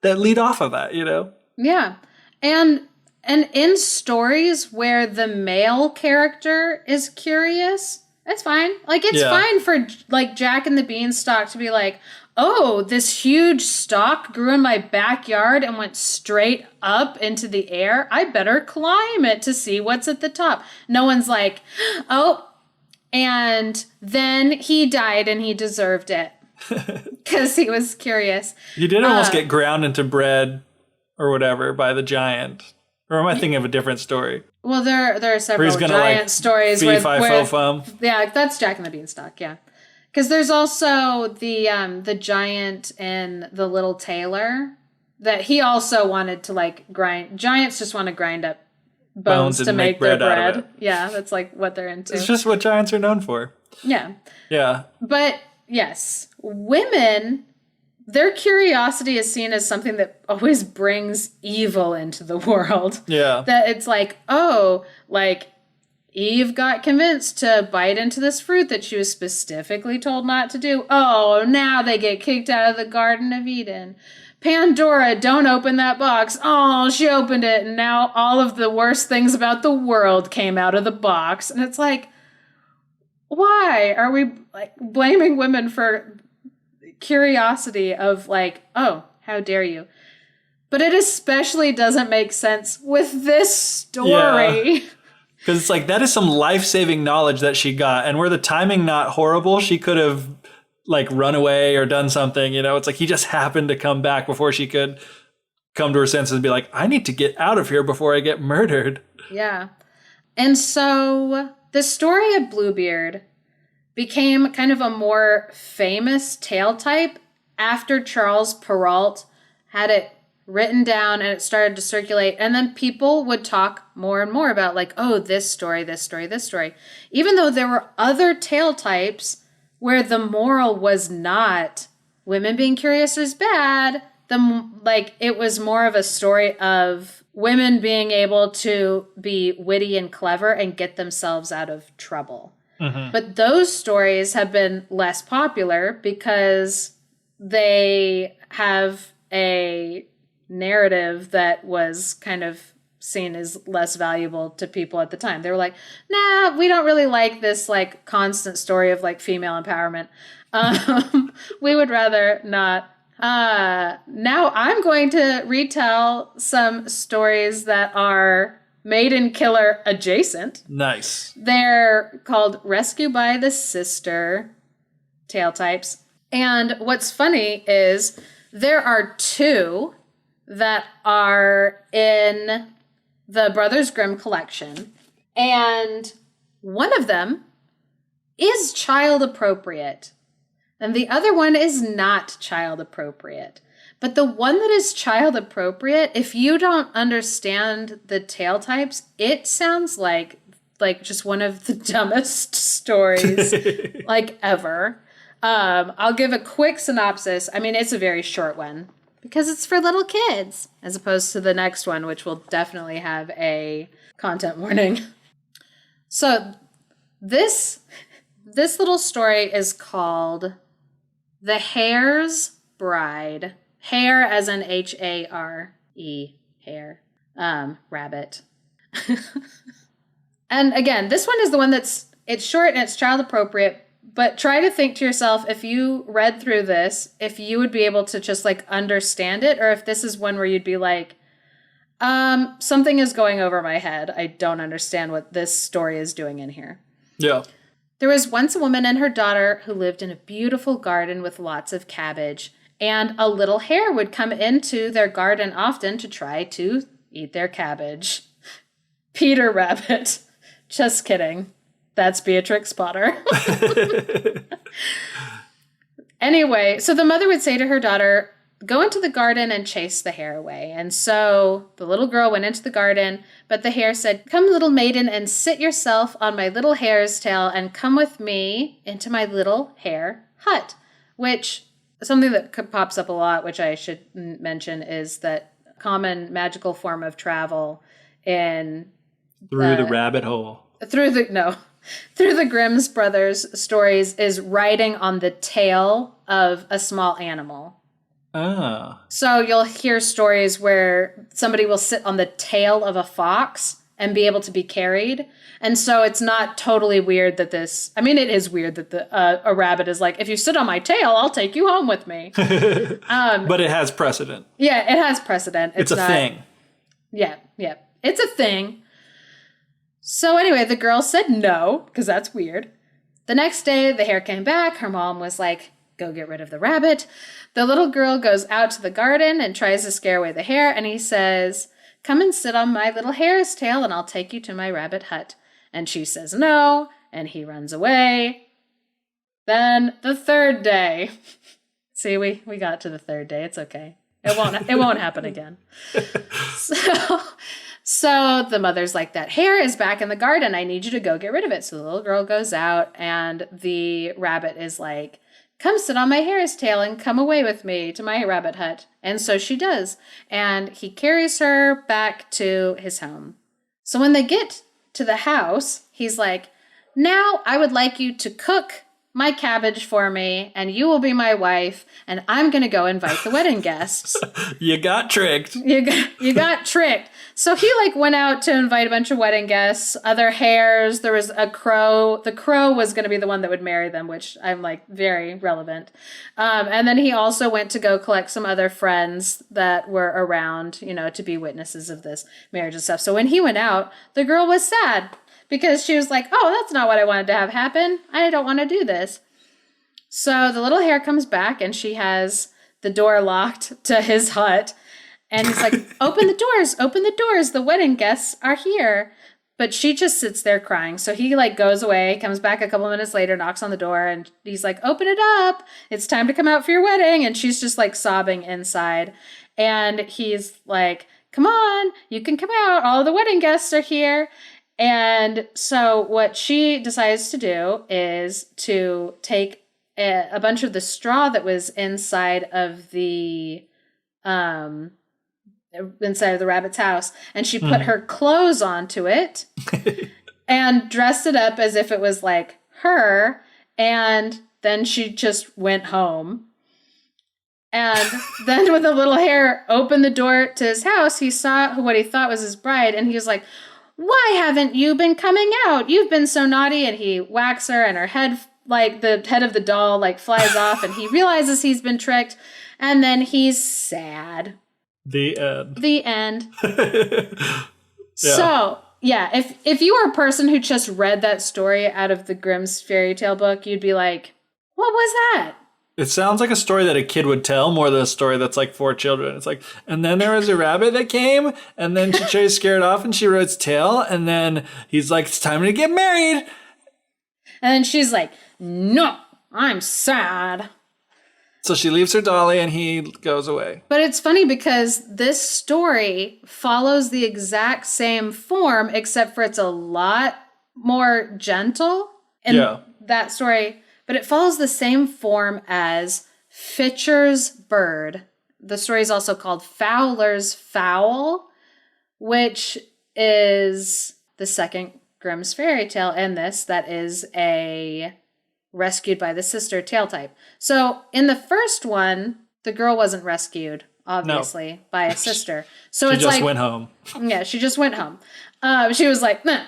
that lead off of that, you know? Yeah. And in stories where the male character is curious, that's fine. Like, it's fine for, like, Jack and the Beanstalk to be like, oh, this huge stalk grew in my backyard and went straight up into the air. I better climb it to see what's at the top. No one's like, oh, and then he died and he deserved it because he was curious. He did almost get ground into bread or whatever by the giant. Or am I thinking of a different story? Well, there are several giant stories where yeah, that's Jack and the Beanstalk, yeah. Because there's also the giant in The Little Tailor that he also wanted to like grind. Giants just want to grind up bones to make their bread. Out of it. Yeah, that's like what they're into. It's just what giants are known for. Yeah. Yeah. But yes, women, their curiosity is seen as something that always brings evil into the world. Yeah. That it's like, oh, like Eve got convinced to bite into this fruit that she was specifically told not to do. Oh, now they get kicked out of the Garden of Eden. Pandora, don't open that box. Oh, she opened it, and now all of the worst things about the world came out of the box. And it's like, why are we like blaming women for curiosity of like, oh, how dare you? But it especially doesn't make sense with this story. Yeah. Because it's like, that is some life-saving knowledge that she got. And were the timing not horrible, she could have like run away or done something, you know? It's like he just happened to come back before she could come to her senses and be like, I need to get out of here before I get murdered. Yeah. And so the story of Bluebeard became kind of a more famous tale type after Charles Perrault had it written down and it started to circulate. And then people would talk more and more about like, oh, this story, this story, this story. Even though there were other tale types where the moral was not women being curious is bad. Like it was more of a story of women being able to be witty and clever and get themselves out of trouble. Mm-hmm. But those stories have been less popular because they have a narrative that was kind of seen as less valuable to people at the time. They were like, nah, we don't really like this like constant story of like female empowerment. We would rather not Now I'm going to retell some stories that are maiden killer adjacent. Nice. They're called Rescue by the Sister tale types. And what's funny is there are two that are in the Brothers Grimm collection. And one of them is child appropriate. And the other one is not child appropriate. But the one that is child appropriate, if you don't understand the tale types, it sounds like just one of the dumbest stories like ever. I'll give a quick synopsis. I mean, it's a very short one because it's for little kids, as opposed to the next one, which will definitely have a content warning. So this little story is called The Hare's Bride. Hare as in H-A-R-E, hare, rabbit. And again, this one is the one it's short and it's child appropriate, but try to think to yourself, if you read through this, if you would be able to just like understand it, or if this is one where you'd be like, something is going over my head. I don't understand what this story is doing in here. Yeah. There was once a woman and her daughter who lived in a beautiful garden with lots of cabbage. And a little hare would come into their garden often to try to eat their cabbage. Peter Rabbit. Just kidding. That's Beatrix Potter. Anyway, so the mother would say to her daughter, go into the garden and chase the hare away. And so the little girl went into the garden, but the hare said, come, little maiden, and sit yourself on my little hare's tail and come with me into my little hare hut, which... Something that pops up a lot, which I should mention, is that common magical form of travel in... Through the rabbit hole. Through the Grimm's brothers stories is riding on the tail of a small animal. Ah. So you'll hear stories where somebody will sit on the tail of a fox and be able to be carried. And so it's not totally weird that this... I mean, it is weird that a rabbit is like, if you sit on my tail, I'll take you home with me. But it has precedent. Yeah, it has precedent. It's a thing. Yeah. It's a thing. So anyway, the girl said no, because that's weird. The next day, the hare came back. Her mom was like, go get rid of the rabbit. The little girl goes out to the garden and tries to scare away the hare. And he says... come and sit on my little hare's tail and I'll take you to my rabbit hut. And she says no, and he runs away. Then the third day. See, we got to the third day. It's okay. It won't happen again. So the mother's like, that hare is back in the garden. I need you to go get rid of it. So the little girl goes out and the rabbit is like, come sit on my hare's tail and come away with me to my rabbit hut. And so she does. And he carries her back to his home. So when they get to the house, he's like, now I would like you to cook my cabbage for me, and you will be my wife, and I'm going to go invite the wedding guests. You got tricked. You got tricked. So he went out to invite a bunch of wedding guests, other hares. There was a crow. The crow was going to be the one that would marry them, which I'm very relevant. And then he also went to go collect some other friends that were around, to be witnesses of this marriage and stuff. So when he went out, the girl was sad because she was like, oh, that's not what I wanted to have happen. I don't want to do this. So the little hare comes back and she has the door locked to his hut. And he's like, open the doors, the wedding guests are here. But she just sits there crying. So he goes away, comes back a couple minutes later, knocks on the door, and he's like, open it up. It's time to come out for your wedding. And she's just sobbing inside. And he's like, come on, you can come out. All the wedding guests are here. And so what she decides to do is to take a bunch of the straw that was inside of the rabbit's house, and she put her clothes onto it and dressed it up as if it was her, and then she just went home. And then when the little hare opened the door to his house, he saw what he thought was his bride, and he was like, why haven't you been coming out? You've been so naughty. And he whacks her, and her head like the head of the doll like flies off and he realizes he's been tricked and then he's sad. The end. The end. Yeah. So, yeah, if you were a person who just read that story out of the Grimm's fairy tale book, you'd be like, what was that? It sounds like a story that a kid would tell more than a story that's like for children. It's like, and then there was a rabbit that came, and then she tried to scare it off, and she rode its tail, and then he's like, it's time to get married. And then she's like, no, I'm sad. So she leaves her dolly, and he goes away. But it's funny because this story follows the exact same form, except for it's a lot more gentle in that story. But it follows the same form as Fitcher's Bird. The story is also called Fowler's Fowl, which is the second Grimm's fairy tale in this that is a rescued by the sister tale type. So in the first one, the girl wasn't rescued, obviously, by a sister. So she it's just like, went home. Yeah, she just went home. She was like, meh.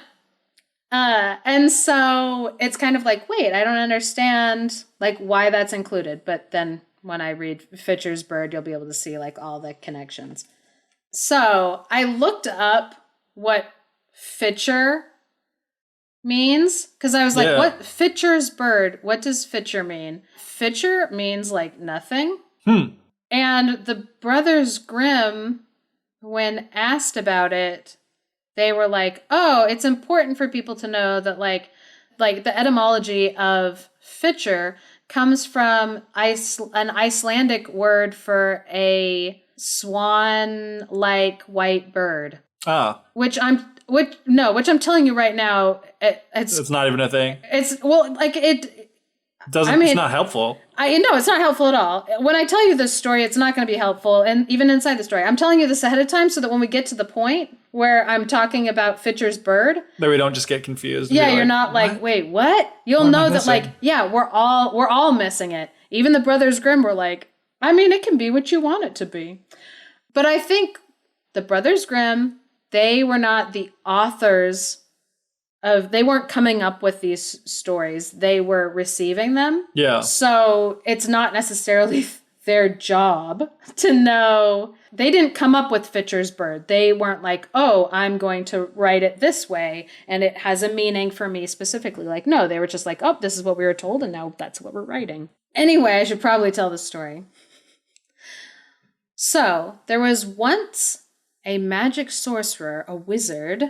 And so it's kind of like, wait, I don't understand like why that's included. But then when I read Fitcher's Bird, you'll be able to see like all the connections. So I looked up what Fitcher means because I was like, what Fitcher's Bird? What does Fitcher mean? Fitcher means like nothing. And the Brothers Grimm, when asked about it, they were like, oh, it's important for people to know that like the etymology of Fitcher comes from an Icelandic word for a swan-like white bird. Which I'm telling you right now, it's not even a thing. It's it's not helpful. It's not helpful at all. When I tell you this story, it's not going to be helpful. And even inside the story, I'm telling you this ahead of time so that when we get to the point where I'm talking about Fitcher's Bird, that we don't just get confused. Yeah, you're not like, wait, what? You'll know that like, yeah, we're all missing it. Even the Brothers Grimm were like, it can be what you want it to be. But I think the Brothers Grimm, they were not the authors they weren't coming up with these stories. They were receiving them. Yeah. So it's not necessarily their job to know. They didn't come up with Fitcher's Bird. They weren't like, oh, I'm going to write it this way and it has a meaning for me specifically. Like, no, they were just like, oh, this is what we were told and now that's what we're writing. Anyway, I should probably tell the story. So there was once a magic sorcerer, a wizard,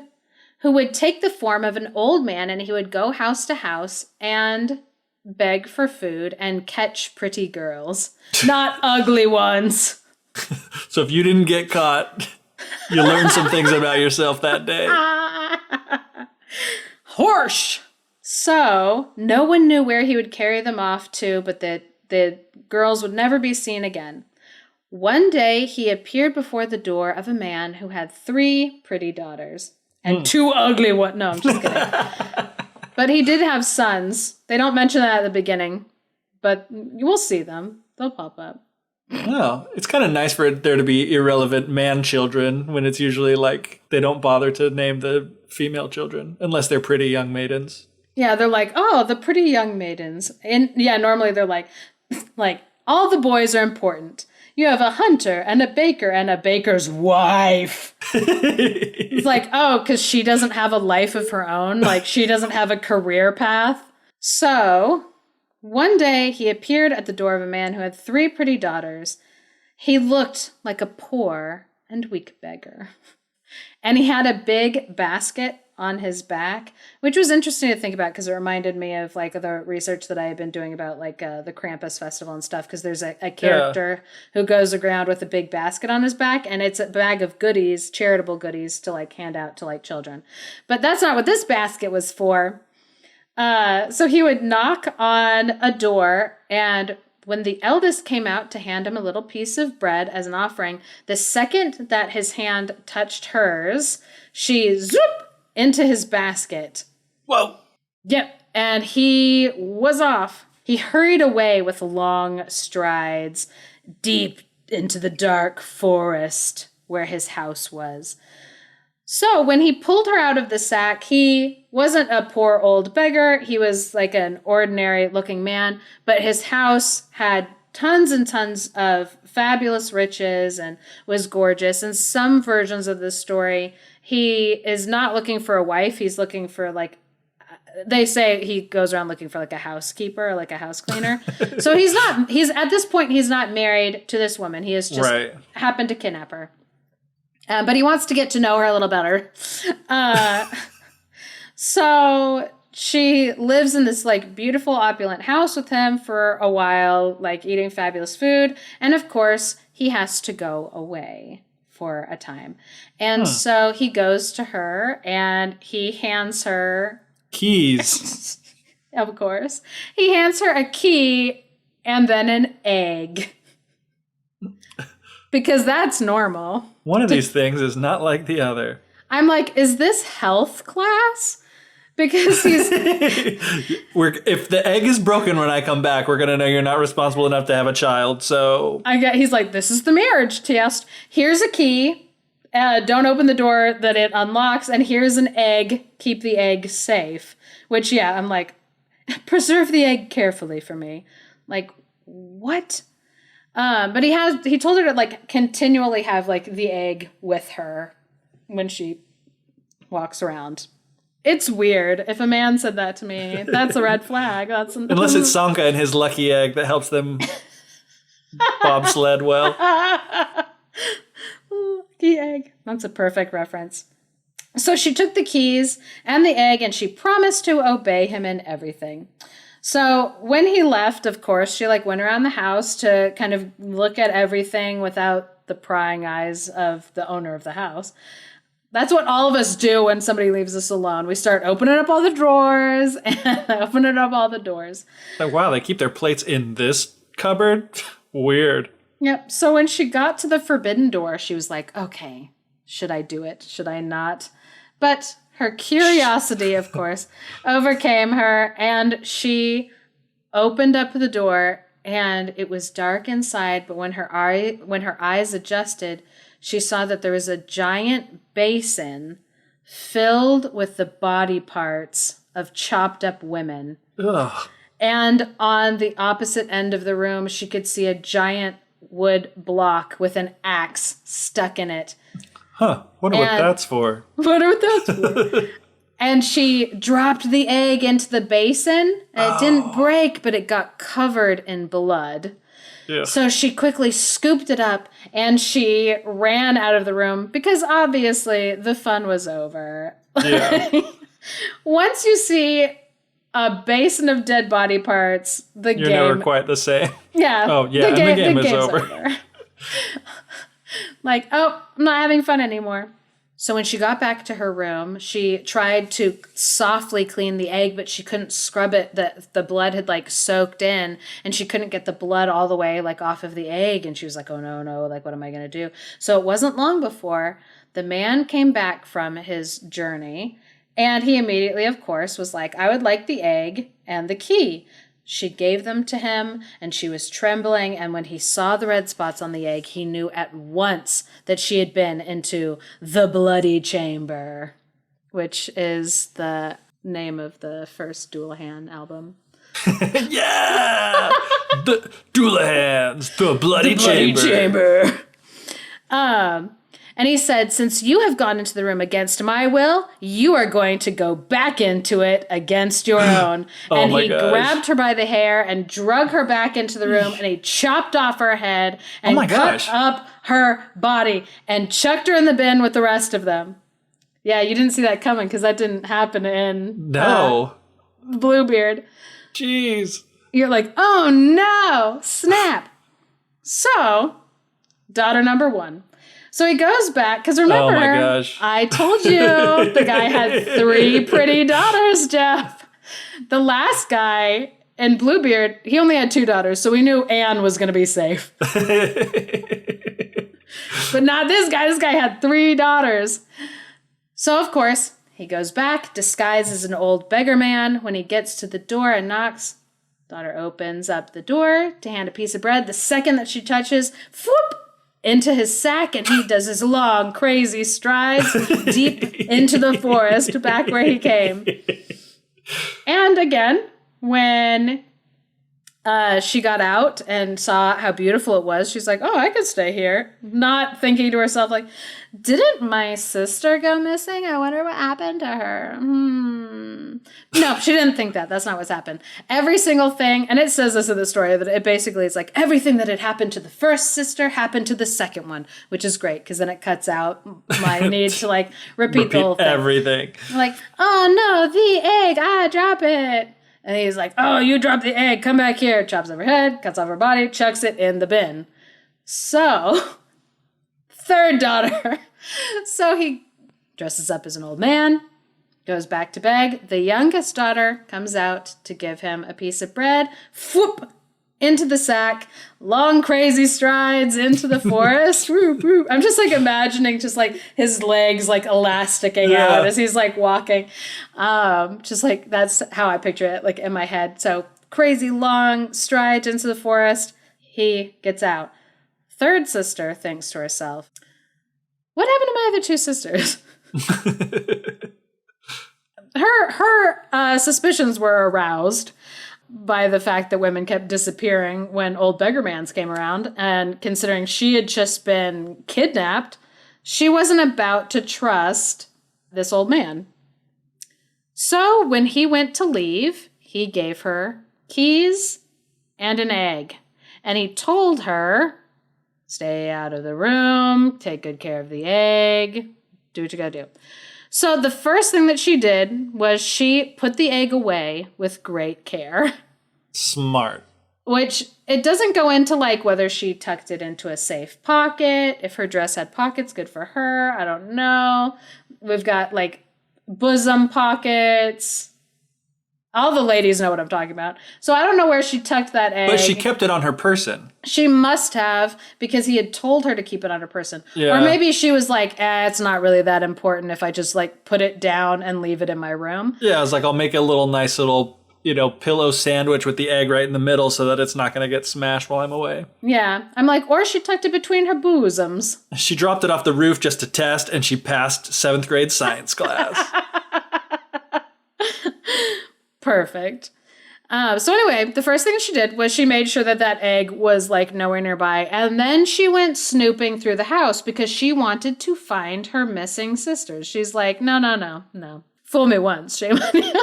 who would take the form of an old man and he would go house to house and beg for food and catch pretty girls. Not ugly ones. So if you didn't get caught, you learned some things about yourself that day. Horse! So no one knew where he would carry them off to, but the girls would never be seen again. One day he appeared before the door of a man who had 3 pretty daughters. And 2 ugly ones. No, I'm just kidding. But he did have sons. They don't mention that at the beginning. But you will see them. They'll pop up. Oh, it's kind of nice for there to be irrelevant man children when it's usually like they don't bother to name the female children unless they're pretty young maidens. Yeah, they're like, oh, the pretty young maidens. And yeah, normally they're like all the boys are important. You have a hunter and a baker and a baker's wife. It's like, oh, because she doesn't have a life of her own. Like, she doesn't have a career path. So, one day he appeared at the door of a man who had 3 pretty daughters. He looked like a poor and weak beggar. And he had a big basket on his back, which was interesting to think about because it reminded me of like the research that I had been doing about like the Krampus festival and stuff, because there's a character who goes around with a big basket on his back and it's a bag of goodies, charitable goodies to like hand out to like children. But that's not what this basket was for. So he would knock on a door, and when the eldest came out to hand him a little piece of bread as an offering, the second that his hand touched hers, she zoop into his basket. Whoa. Yep. And he was off. He hurried away with long strides deep into the dark forest where his house was. So when he pulled her out of the sack, he wasn't a poor old beggar. He was like an ordinary looking man, but his house had tons and tons of fabulous riches and was gorgeous. In some versions of this story, he is not looking for a wife. He's looking for like, they say he goes around looking for like a housekeeper or like a house cleaner. So he's at this point, he's not married to this woman. He has just happened to kidnap her. But he wants to get to know her a little better. So she lives in this like beautiful opulent house with him for a while, like eating fabulous food. And of course, he has to go away for a time. And so he goes to her and he hands her keys. Of course. He hands her a key and then an egg. Because that's normal. One of these things is not like the other. I'm like, is this health class? Because he's... if the egg is broken when I come back, we're going to know you're not responsible enough to have a child, so... He's like, this is the marriage test. Here's a key. Don't open the door that it unlocks. And here's an egg. Keep the egg safe. Which, yeah, I'm like, preserve the egg carefully for me. Like, what? But he told her to like continually have like the egg with her when she walks around. It's weird. If a man said that to me, that's a red flag. Unless it's Sanka and his lucky egg that helps them bobsled well. Lucky egg. That's a perfect reference. So she took the keys and the egg and she promised to obey him in everything. So when he left, of course, she like went around the house to kind of look at everything without the prying eyes of the owner of the house. That's what all of us do when somebody leaves us alone. We start opening up all the drawers and opening up all the doors. Like, wow, they keep their plates in this cupboard? Weird. Yep. So when she got to the forbidden door, she was like, okay, should I do it? Should I not? But her curiosity, of course, overcame her, and she opened up the door, and it was dark inside, but when her eyes adjusted, she saw that there was a giant basin filled with the body parts of chopped up women. Ugh. And on the opposite end of the room, she could see a giant wood block with an axe stuck in it. Huh. Wonder what that's for. And she dropped the egg into the basin. And it didn't break, but it got covered in blood. Yeah. So she quickly scooped it up and she ran out of the room because obviously the fun was over. Yeah. Once you see a basin of dead body parts, You're never quite the same. Yeah. Oh, yeah, the game is over. Like, oh, I'm not having fun anymore. So when she got back to her room, she tried to softly clean the egg, but she couldn't scrub it. The blood had like soaked in and she couldn't get the blood all the way like off of the egg. And she was like, oh no, like what am I going to do? So it wasn't long before the man came back from his journey and he immediately, of course, was like, I would like the egg and the key. She gave them to him, and she was trembling, and when he saw the red spots on the egg, he knew at once that she had been into the Bloody Chamber, which is the name of the first Doulahan album. Yeah! The Doulahans, the Bloody Chamber. And he said, since you have gone into the room against my will, you are going to go back into it against your own. And he grabbed her by the hair and drug her back into the room, and he chopped off her head and cut up her body and chucked her in the bin with the rest of them. Yeah, you didn't see that coming because that didn't happen in Bluebeard. Jeez. You're like, oh no, snap. So, daughter number 1. So he goes back, because remember, I told you the guy had 3 pretty daughters, Geoff. The last guy in Bluebeard, he only had 2 daughters, so we knew Anne was going to be safe. But not this guy. This guy had 3 daughters. So, of course, he goes back, disguised as an old beggar man. When he gets to the door and knocks, daughter opens up the door to hand a piece of bread. The second that she touches, whoop! into his sack, and he does his long, crazy strides deep into the forest back where he came. And again, when she got out and saw how beautiful it was, she's like, oh, I could stay here. Not thinking to herself, like, didn't my sister go missing? I wonder what happened to her. No, she didn't think that. That's not what's happened. Every single thing, and it says this in the story, that it basically is like, everything that had happened to the first sister happened to the second one, which is great, because then it cuts out my need to, like, repeat the whole thing. Everything. Like, oh, no, the egg, I drop it. And he's like, oh, you dropped the egg, come back here. Chops off her head, cuts off her body, chucks it in the bin. So, third daughter. So he dresses up as an old man, goes back to bed. The youngest daughter comes out to give him a piece of bread. Whoop! Into the sack. Long, crazy strides into the forest. I'm just, like, imagining just, like, his legs, like, elasticing out as he's, like, walking. Just, like, that's how I picture it, like, in my head. So, crazy long strides into the forest. He gets out. Third sister thinks to herself, what happened to my other two sisters? Her suspicions were aroused by the fact that women kept disappearing when old beggarmans came around, and considering she had just been kidnapped, she wasn't about to trust this old man. So when he went to leave, he gave her keys and an egg, and he told her, stay out of the room, take good care of the egg, do what you gotta do. So the first thing that she did was she put the egg away with great care. Smart. Which, it doesn't go into, like, whether she tucked it into a safe pocket. If her dress had pockets, good for her. I don't know. We've got, like, bosom pockets. All the ladies know what I'm talking about. So I don't know where she tucked that egg. But she kept it on her person. She must have, because he had told her to keep it on her person. Yeah. Or maybe she was like, it's not really that important if I just, like, put it down and leave it in my room. Yeah, I was like, I'll make a little nice little, pillow sandwich with the egg right in the middle so that it's not going to get smashed while I'm away. Yeah. I'm like, or she tucked it between her bosoms. She dropped it off the roof just to test, and she passed 7th grade science class. Perfect. So anyway, the first thing she did was she made sure that that egg was, like, nowhere nearby. And then she went snooping through the house because she wanted to find her missing sisters. She's like, no. Fool me once, shame on you.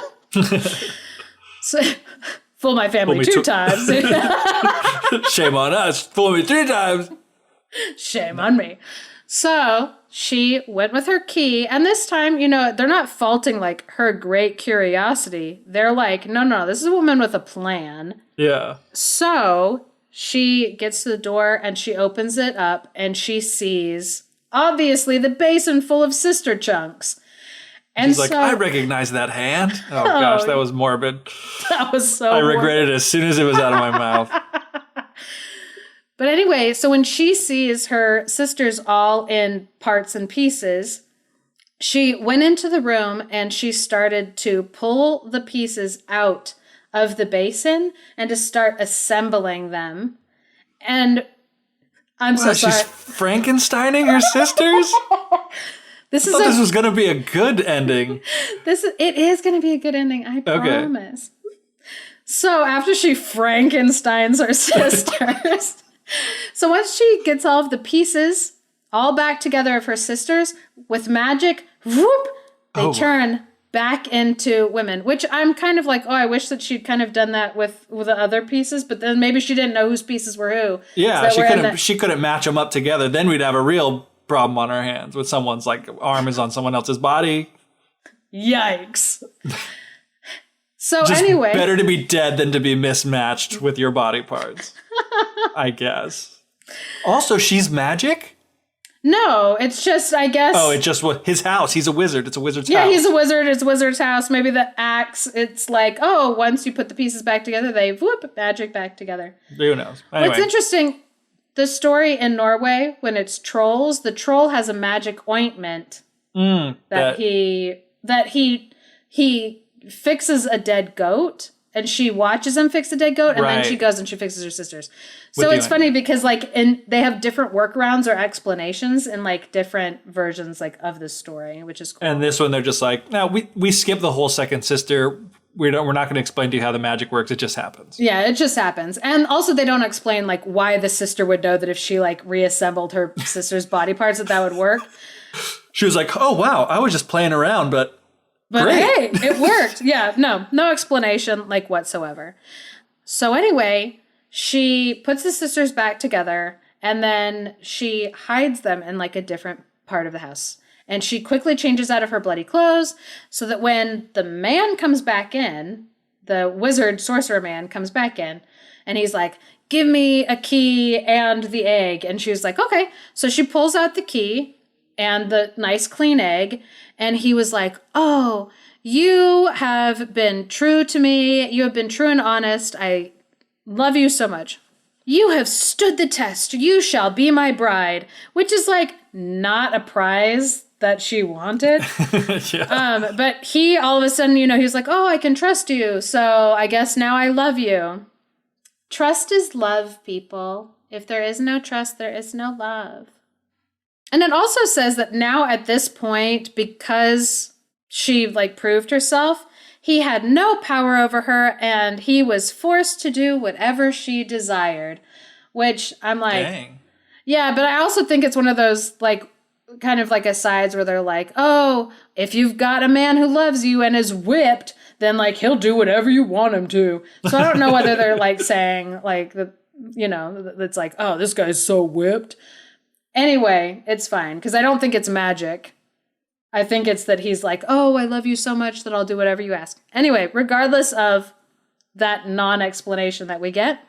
So, fool my family 2 times. Shame on us. Fool me 3 times. Shame on me. So she went with her key, and this time, they're not faulting, like, her great curiosity. They're like, no, this is a woman with a plan. Yeah. So she gets to the door, and she opens it up, and she sees, obviously, the basin full of sister chunks. And she's like, I recognize that hand. Oh, gosh, that was morbid. That was so I regretted it as soon as it was out of my mouth. But anyway, so when she sees her sisters all in parts and pieces, she went into the room and she started to pull the pieces out of the basin and to start assembling them. And I'm so sorry. She's Frankensteining her sisters? This was going to be a good ending. It is going to be a good ending, I promise. Okay. So after she Frankensteins her sisters... So once she gets all of the pieces all back together of her sisters, with magic, whoop, they turn back into women. Which I'm kind of like, I wish that she'd kind of done that with the other pieces, but then maybe she didn't know whose pieces were who. Yeah, she couldn't match them up together. Then we'd have a real problem on our hands with someone's, like, arm is on someone else's body. Yikes. So just anyway. Better to be dead than to be mismatched with your body parts. I guess. Also, she's magic? No, it's just, I guess... Oh, it's just his house. He's a wizard. It's a wizard's house. Yeah, he's a wizard. It's a wizard's house. Maybe the axe, it's like, once you put the pieces back together, they whoop, magic back together. Who knows? Anyway. What's interesting, the story in Norway, when it's trolls, the troll has a magic ointment that he fixes a dead goat and she watches them fix the dead goat, and then she goes and she fixes her sister's. So it's funny because like they have different workarounds or explanations in like different versions like of the story, which is cool. And this one they're just like, no, we skip the whole second sister. We're not going to explain to you how the magic works. It just happens. Yeah, it just happens. And also they don't explain like why the sister would know that if she like reassembled her sister's body parts that would work. She was like, oh wow, I was just playing around, but great. Hey, it worked. Yeah, no explanation like whatsoever. So anyway, she puts the sisters back together and then she hides them in like a different part of the house. And she quickly changes out of her bloody clothes so that when the man comes back in, the wizard sorcerer man comes back in and he's like, give me a key and the egg. And she was like, okay. So she pulls out the key and the nice clean egg. And he was like, oh, you have been true to me. You have been true and honest. I love you so much. You have stood the test. You shall be my bride, which is like not a prize that she wanted. Yeah. But he all of a sudden, he was like, oh, I can trust you. So I guess now I love you. Trust is love, people. If there is no trust, there is no love. And it also says that now at this point, because she like proved herself, he had no power over her and he was forced to do whatever she desired, which I'm like, dang. Yeah, but I also think it's one of those like kind of like asides where they're like, oh, if you've got a man who loves you and is whipped, then like he'll do whatever you want him to. So I don't know whether they're like saying like it's like, oh, this guy's so whipped. Anyway, it's fine because I don't think it's magic. I think it's that he's like, oh, I love you so much that I'll do whatever you ask. Anyway, regardless of that non-explanation that we get,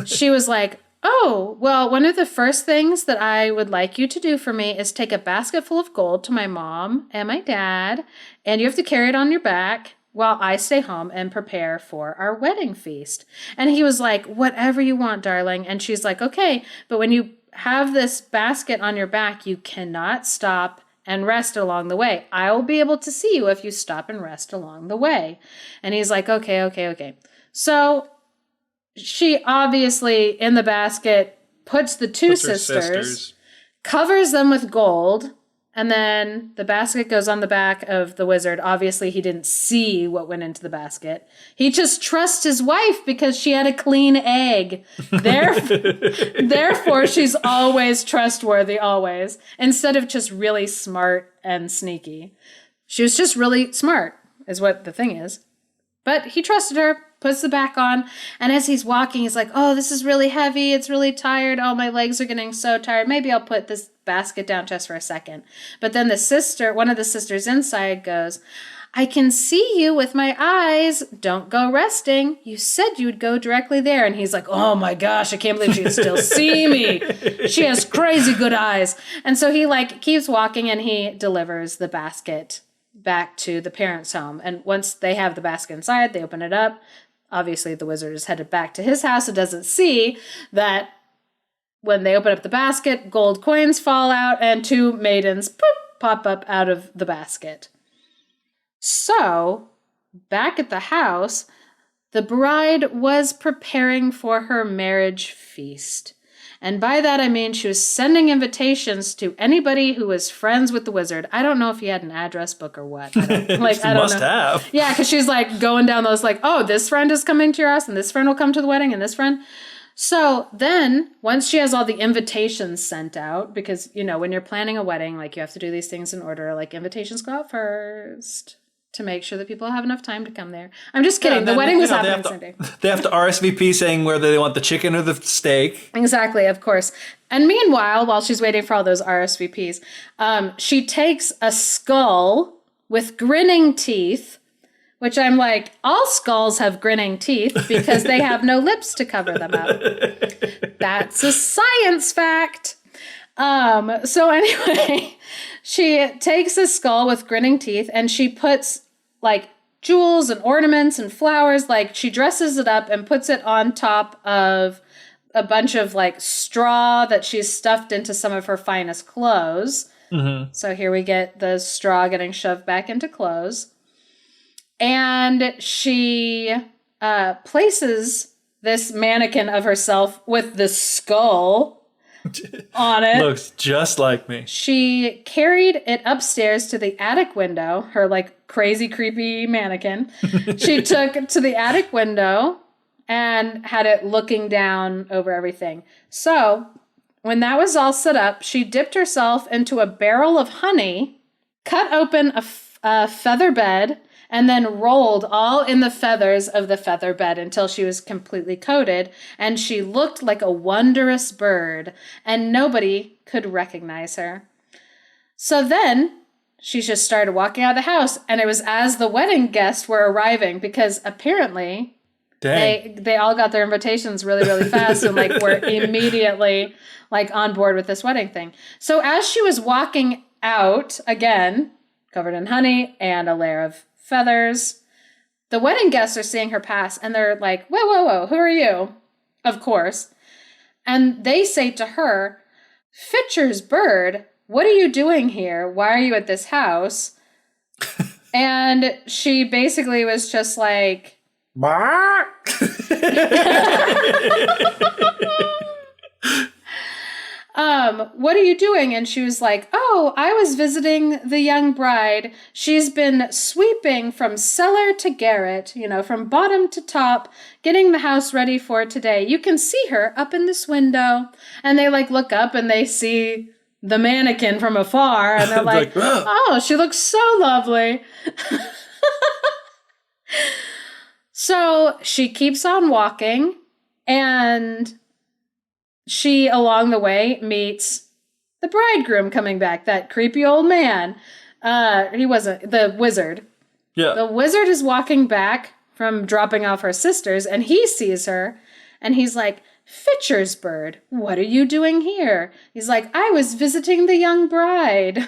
she was like, oh, well, one of the first things that I would like you to do for me is take a basket full of gold to my mom and my dad, and you have to carry it on your back while I stay home and prepare for our wedding feast. And he was like, whatever you want, darling. And she's like, okay, but when you have this basket on your back, you cannot stop and rest along the way. I will be able to see you if you stop and rest along the way. And he's like, okay. So she obviously, in the basket, puts the two sisters, covers them with gold, and then the basket goes on the back of the wizard. Obviously, he didn't see what went into the basket. He just trusts his wife because she had a clean egg. Therefore, she's always trustworthy, always, instead of just really smart and sneaky. She was just really smart, is what the thing is. But he trusted her. Puts the back on, and as he's walking, he's like, oh, this is really heavy. It's really tired. Oh, my legs are getting so tired. Maybe I'll put this basket down just for a second. But then one of the sisters inside goes, I can see you with my eyes. Don't go resting. You said you would go directly there. And he's like, oh my gosh, I can't believe she can still see me. She has crazy good eyes. And so he like keeps walking and he delivers the basket back to the parents' home. And once they have the basket inside, they open it up. Obviously, the wizard is headed back to his house and doesn't see that when they open up the basket, gold coins fall out and two maidens pop up out of the basket. So, back at the house, the bride was preparing for her marriage feast. And by that, I mean she was sending invitations to anybody who was friends with the wizard. I don't know if he had an address book or what. I don't must know. Have. Yeah, because she's like going down those like, oh, this friend is coming to your house and this friend will come to the wedding and this friend. So then once she has all the invitations sent out, because, when you're planning a wedding, like you have to do these things in order, like invitations go out first to make sure that people have enough time to come there. I'm just kidding. The wedding was happening the same day. They have to RSVP saying whether they want the chicken or the steak. Exactly, of course. And meanwhile, while she's waiting for all those RSVPs, she takes a skull with grinning teeth, which I'm like, all skulls have grinning teeth because they have no lips to cover them up. That's a science fact. So anyway, she takes a skull with grinning teeth and she puts like jewels and ornaments and flowers, like she dresses it up and puts it on top of a bunch of like straw that she's stuffed into some of her finest clothes. Mm-hmm. So here we get the straw getting shoved back into clothes. And she places this mannequin of herself with the skull on it. Looks just like me. She carried it upstairs to the attic window, her like crazy, creepy mannequin. She took it to the attic window and had it looking down over everything. So when that was all set up, she dipped herself into a barrel of honey, cut open a feather bed, and then rolled all in the feathers of the feather bed until she was completely coated, and she looked like a wondrous bird, and nobody could recognize her. So then she just started walking out of the house, and it was as the wedding guests were arriving, because apparently they all got their invitations really, really fast and like were immediately like on board with this wedding thing. So as she was walking out, again, covered in honey and a layer of feathers, the wedding guests are seeing her pass, and they're like, whoa, whoa, whoa, who are you? Of course. And they say to her, Fitcher's bird, what are you doing here? Why are you at this house? And she basically was just like, what are you doing? And she was like, oh, I was visiting the young bride. She's been sweeping from cellar to garret, from bottom to top, getting the house ready for today. You can see her up in this window. And they like look up and they see the mannequin from afar. And they're like, oh, she looks so lovely. So she keeps on walking, and she, along the way, meets the bridegroom coming back, that creepy old man. He wasn't, the wizard. Yeah. The wizard is walking back from dropping off her sisters, and he sees her, and he's like, Fitcher's bird, what are you doing here? He's like, I was visiting the young bride.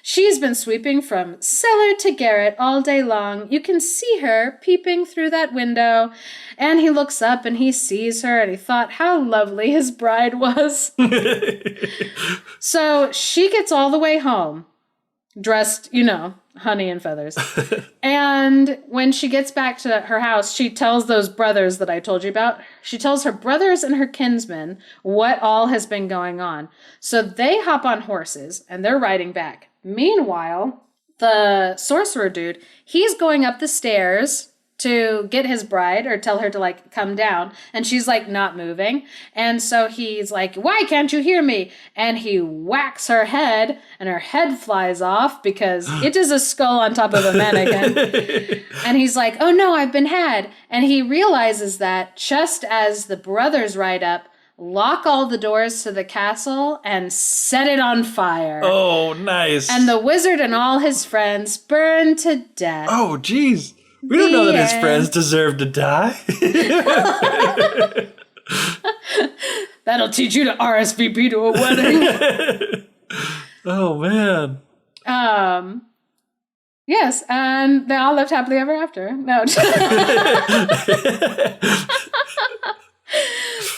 She's been sweeping from cellar to garret all day long. You can see her peeping through that window. And he looks up and he sees her, and he thought how lovely his bride was. So she gets all the way home, dressed, honey and feathers. And when she gets back to her house, she tells those brothers that I told you about. She tells her brothers and her kinsmen what all has been going on. So they hop on horses and they're riding back. Meanwhile, the sorcerer dude, he's going up the stairs to get his bride or tell her to like come down, and she's like not moving. And so he's like, why can't you hear me? And he whacks her head, and her head flies off because it is a skull on top of a mannequin. And he's like, oh no, I've been had. And he realizes that just as the brothers ride up, lock all the doors to the castle, and set it on fire. Oh, nice. And the wizard and all his friends burn to death. Oh, geez. We don't know that his friends deserve to die. That'll teach you to RSVP to a wedding. Oh, man. Yes, and they all lived happily ever after. No.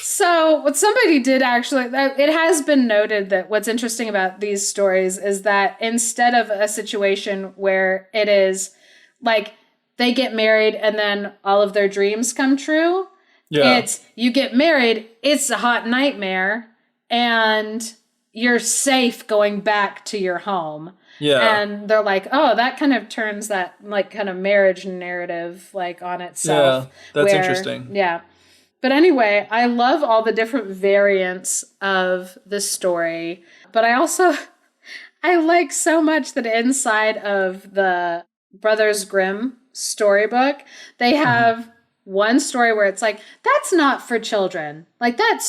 So what somebody did actually, it has been noted that what's interesting about these stories is that instead of a situation where it is like they get married and then all of their dreams come true, it's you get married, it's a hot nightmare, and you're safe going back to your home. Yeah. And they're like, oh, that kind of turns that like kind of marriage narrative like on itself. Yeah, that's interesting. Yeah. But anyway, I love all the different variants of the story. But I like so much that inside of the Brothers Grimm storybook, they have one story where it's like, that's not for children. Like that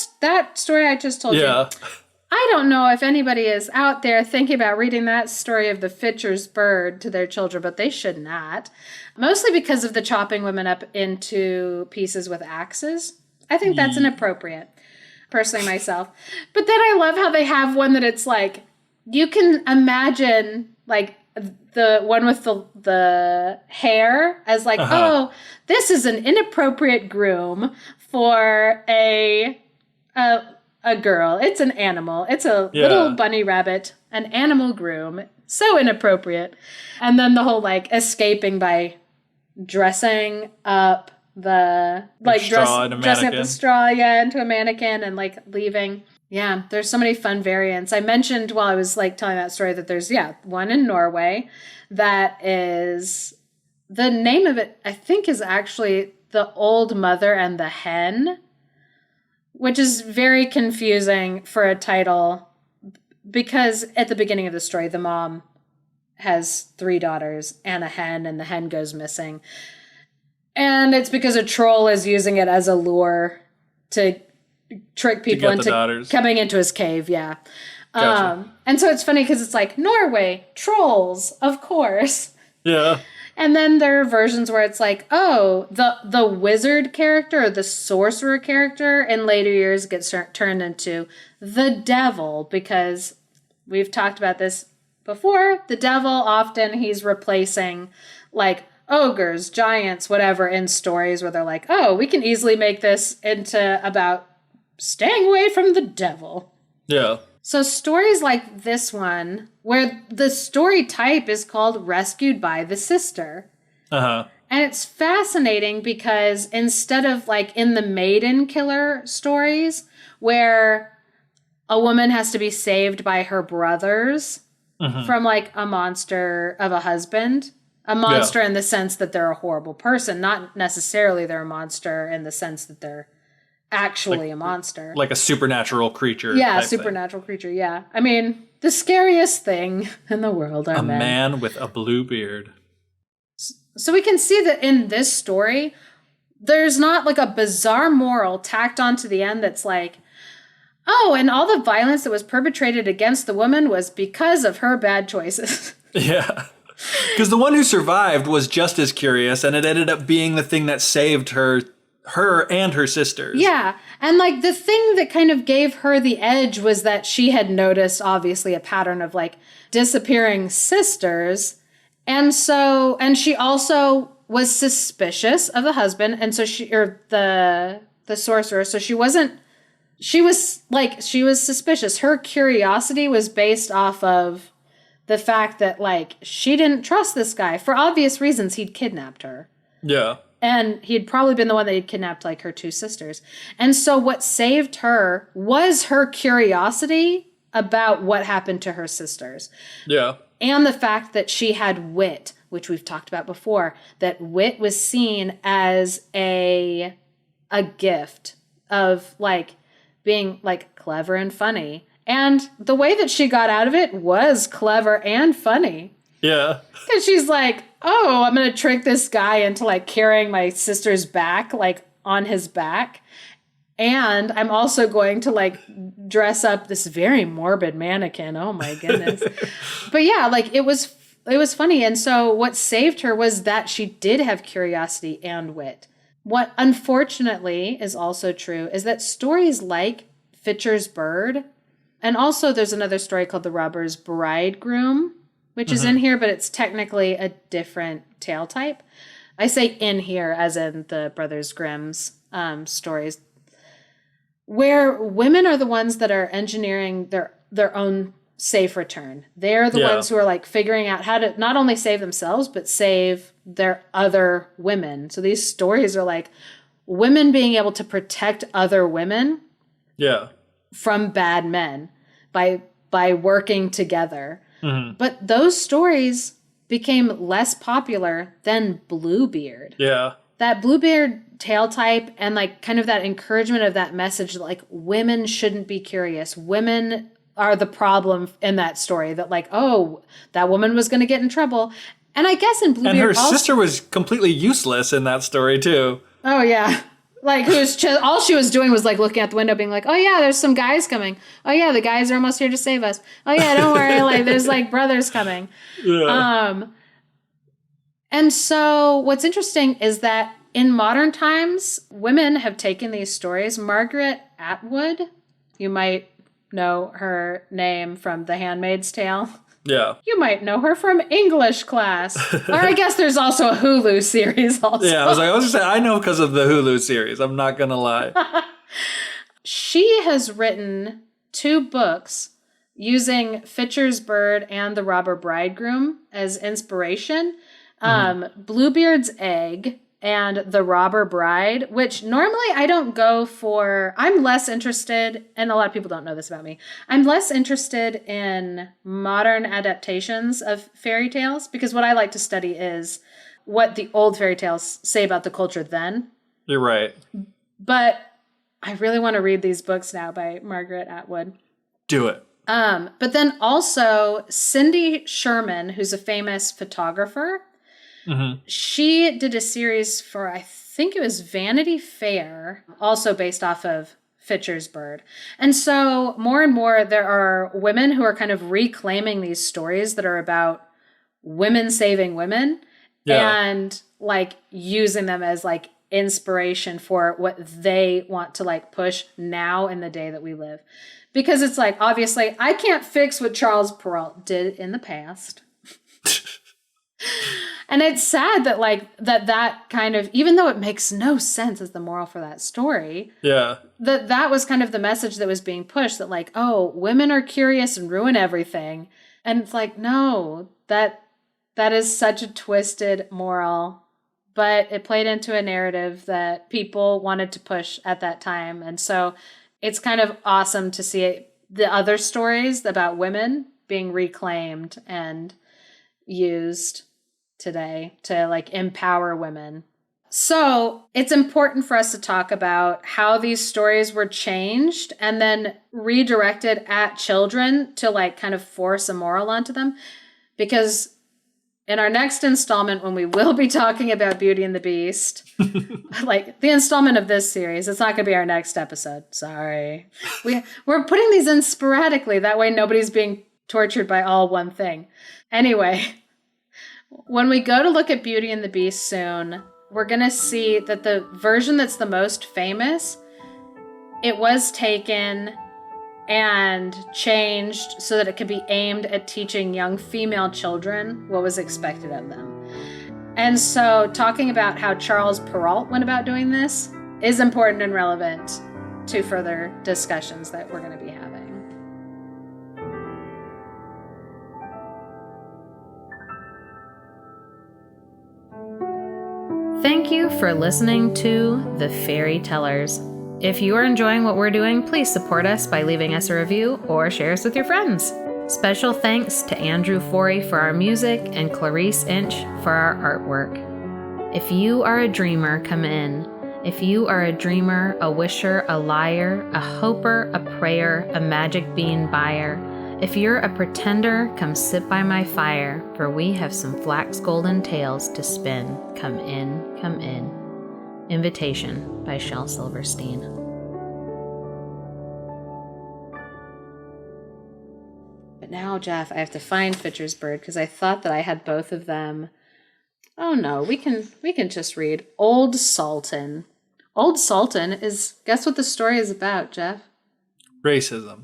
story I just told you. I don't know if anybody is out there thinking about reading that story of the Fitcher's bird to their children, but they should not. Mostly because of the chopping women up into pieces with axes. I think that's inappropriate, personally myself. But then I love how they have one that it's like, you can imagine like the one with the hair as like, oh, this is an inappropriate groom for a girl. It's an animal. It's a little bunny rabbit, an animal groom. So inappropriate. And then the whole like escaping by dressing up the dressing up the straw, into a mannequin and like leaving. Yeah, there's so many fun variants. I mentioned while I was like telling that story that there's one in Norway that is, the name of it I think is actually The Old Mother and the Hen, which is very confusing for a title because at the beginning of the story the mom has 3 daughters and a hen, and the hen goes missing. And it's because a troll is using it as a lure to trick people into coming into his cave. Yeah. Gotcha. And so it's funny because it's like Norway, trolls, of course. Yeah. And then there are versions where it's like, oh, the wizard character or the sorcerer character in later years gets turned into the devil, because we've talked about this before. The devil, often he's replacing like ogres, giants, whatever in stories where they're like, oh, we can easily make this into about staying away from the devil. Yeah. So stories like this one, where the story type is called Rescued by the Sister. Uh-huh. And it's fascinating because instead of like in the maiden killer stories, where a woman has to be saved by her brothers from like a monster of a husband, a monster in the sense that they're a horrible person, not necessarily they're a monster in the sense that they're actually a monster. Like a supernatural creature. Yeah, supernatural creature, yeah. I mean, the scariest thing in the world are men. A man with a blue beard. So we can see that in this story, there's not like a bizarre moral tacked onto the end that's like, oh, and all the violence that was perpetrated against the woman was because of her bad choices. Yeah. Because the one who survived was just as curious, and it ended up being the thing that saved her and her sisters. Yeah. And like the thing that kind of gave her the edge was that she had noticed obviously a pattern of like disappearing sisters. And she also was suspicious of the husband. And so the sorcerer. So she was suspicious. Her curiosity was based off of the fact that like she didn't trust this guy for obvious reasons. He'd kidnapped her. Yeah. And he'd probably been the one that had kidnapped, like, her 2 sisters. And so what saved her was her curiosity about what happened to her sisters. Yeah. And the fact that she had wit, which we've talked about before, that wit was seen as a gift of, like, being, like, clever and funny. And the way that she got out of it was clever and funny. Yeah. And she's like, oh, I'm going to trick this guy into like carrying my sister's back, like on his back. And I'm also going to like dress up this very morbid mannequin. Oh my goodness. But yeah, like it was funny. And so what saved her was that she did have curiosity and wit. What unfortunately is also true is that stories like Fitcher's Bird, and also there's another story called The Robber's Bridegroom, which is in here, but it's technically a different tale type. I say in here as in the Brothers Grimm's stories, where women are the ones that are engineering their own safe return. They're the ones who are like figuring out how to not only save themselves, but save their other women. So these stories are like women being able to protect other women from bad men by working together. Mm-hmm. But those stories became less popular than Bluebeard. Yeah. That Bluebeard tale type and like kind of that encouragement of that message that like women shouldn't be curious. Women are the problem in that story, that like, oh, that woman was going to get in trouble. And I guess in Bluebeard and her sister was completely useless in that story too. Oh yeah. Like, all she was doing was, like, looking out the window being like, oh, yeah, there's some guys coming. Oh, yeah, the guys are almost here to save us. Oh, yeah, don't worry. Like, there's, like, brothers coming. Yeah. And so what's interesting is that in modern times, women have taken these stories. Margaret Atwood, you might know her name from The Handmaid's Tale. Yeah. You might know her from English Class. Or I guess there's also a Hulu series also. Yeah, I was going to say, I know because of the Hulu series. I'm not going to lie. She has written 2 books using Fitcher's Bird and The Robber Bridegroom as inspiration. Bluebeard's Egg and The Robber Bride, which normally I don't go for. I'm less interested, and a lot of people don't know this about me, I'm less interested in modern adaptations of fairy tales, because what I like to study is what the old fairy tales say about the culture then. You're right. But I really want to read these books now by Margaret Atwood. Do it. But then also Cindy Sherman, who's a famous photographer, she did a series for, I think it was Vanity Fair, also based off of Fitcher's Bird. And so more and more there are women who are kind of reclaiming these stories that are about women saving women and like using them as like inspiration for what they want to like push now in the day that we live. Because it's like, obviously, I can't fix what Charles Perrault did in the past. And it's sad that like that kind of, even though it makes no sense as the moral for that story, that was kind of the message that was being pushed, that like, oh, women are curious and ruin everything. And it's like, no, that is such a twisted moral, but it played into a narrative that people wanted to push at that time. And so it's kind of awesome to see the other stories about women being reclaimed and used today to like empower women. So it's important for us to talk about how these stories were changed and then redirected at children to like kind of force a moral onto them. Because in our next installment, when we will be talking about Beauty and the Beast, like the installment of this series, it's not going to be our next episode. Sorry. We're putting these in sporadically. That way nobody's being tortured by all one thing. Anyway, when we go to look at Beauty and the Beast soon, we're going to see that the version that's the most famous, it was taken and changed so that it could be aimed at teaching young female children what was expected of them. And so talking about how Charles Perrault went about doing this is important and relevant to further discussions that we're going to be having. Thank you for listening to The Fairy Tellers. If you are enjoying what we're doing, please support us by leaving us a review or share us with your friends. Special thanks to Andrew Forey for our music and Clarice Inch for our artwork. If you are a dreamer, come in. If you are a dreamer, a wisher, a liar, a hoper, a prayer, a magic bean buyer, if you're a pretender, come sit by my fire, for we have some flax golden tales to spin. Come in, come in. Invitation by Shel Silverstein. But now, Geoff, I have to find Fitcher's Bird because I thought that I had both of them. Oh no, we can just read Old Sultan. Old Sultan is, guess what the story is about, Geoff? Racism.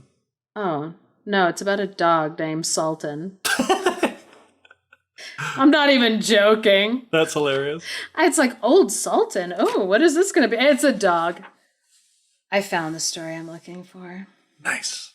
Oh, no, it's about a dog named Sultan. I'm not even joking. That's hilarious. It's like, Old Sultan? Oh, what is this going to be? It's a dog. I found the story I'm looking for. Nice.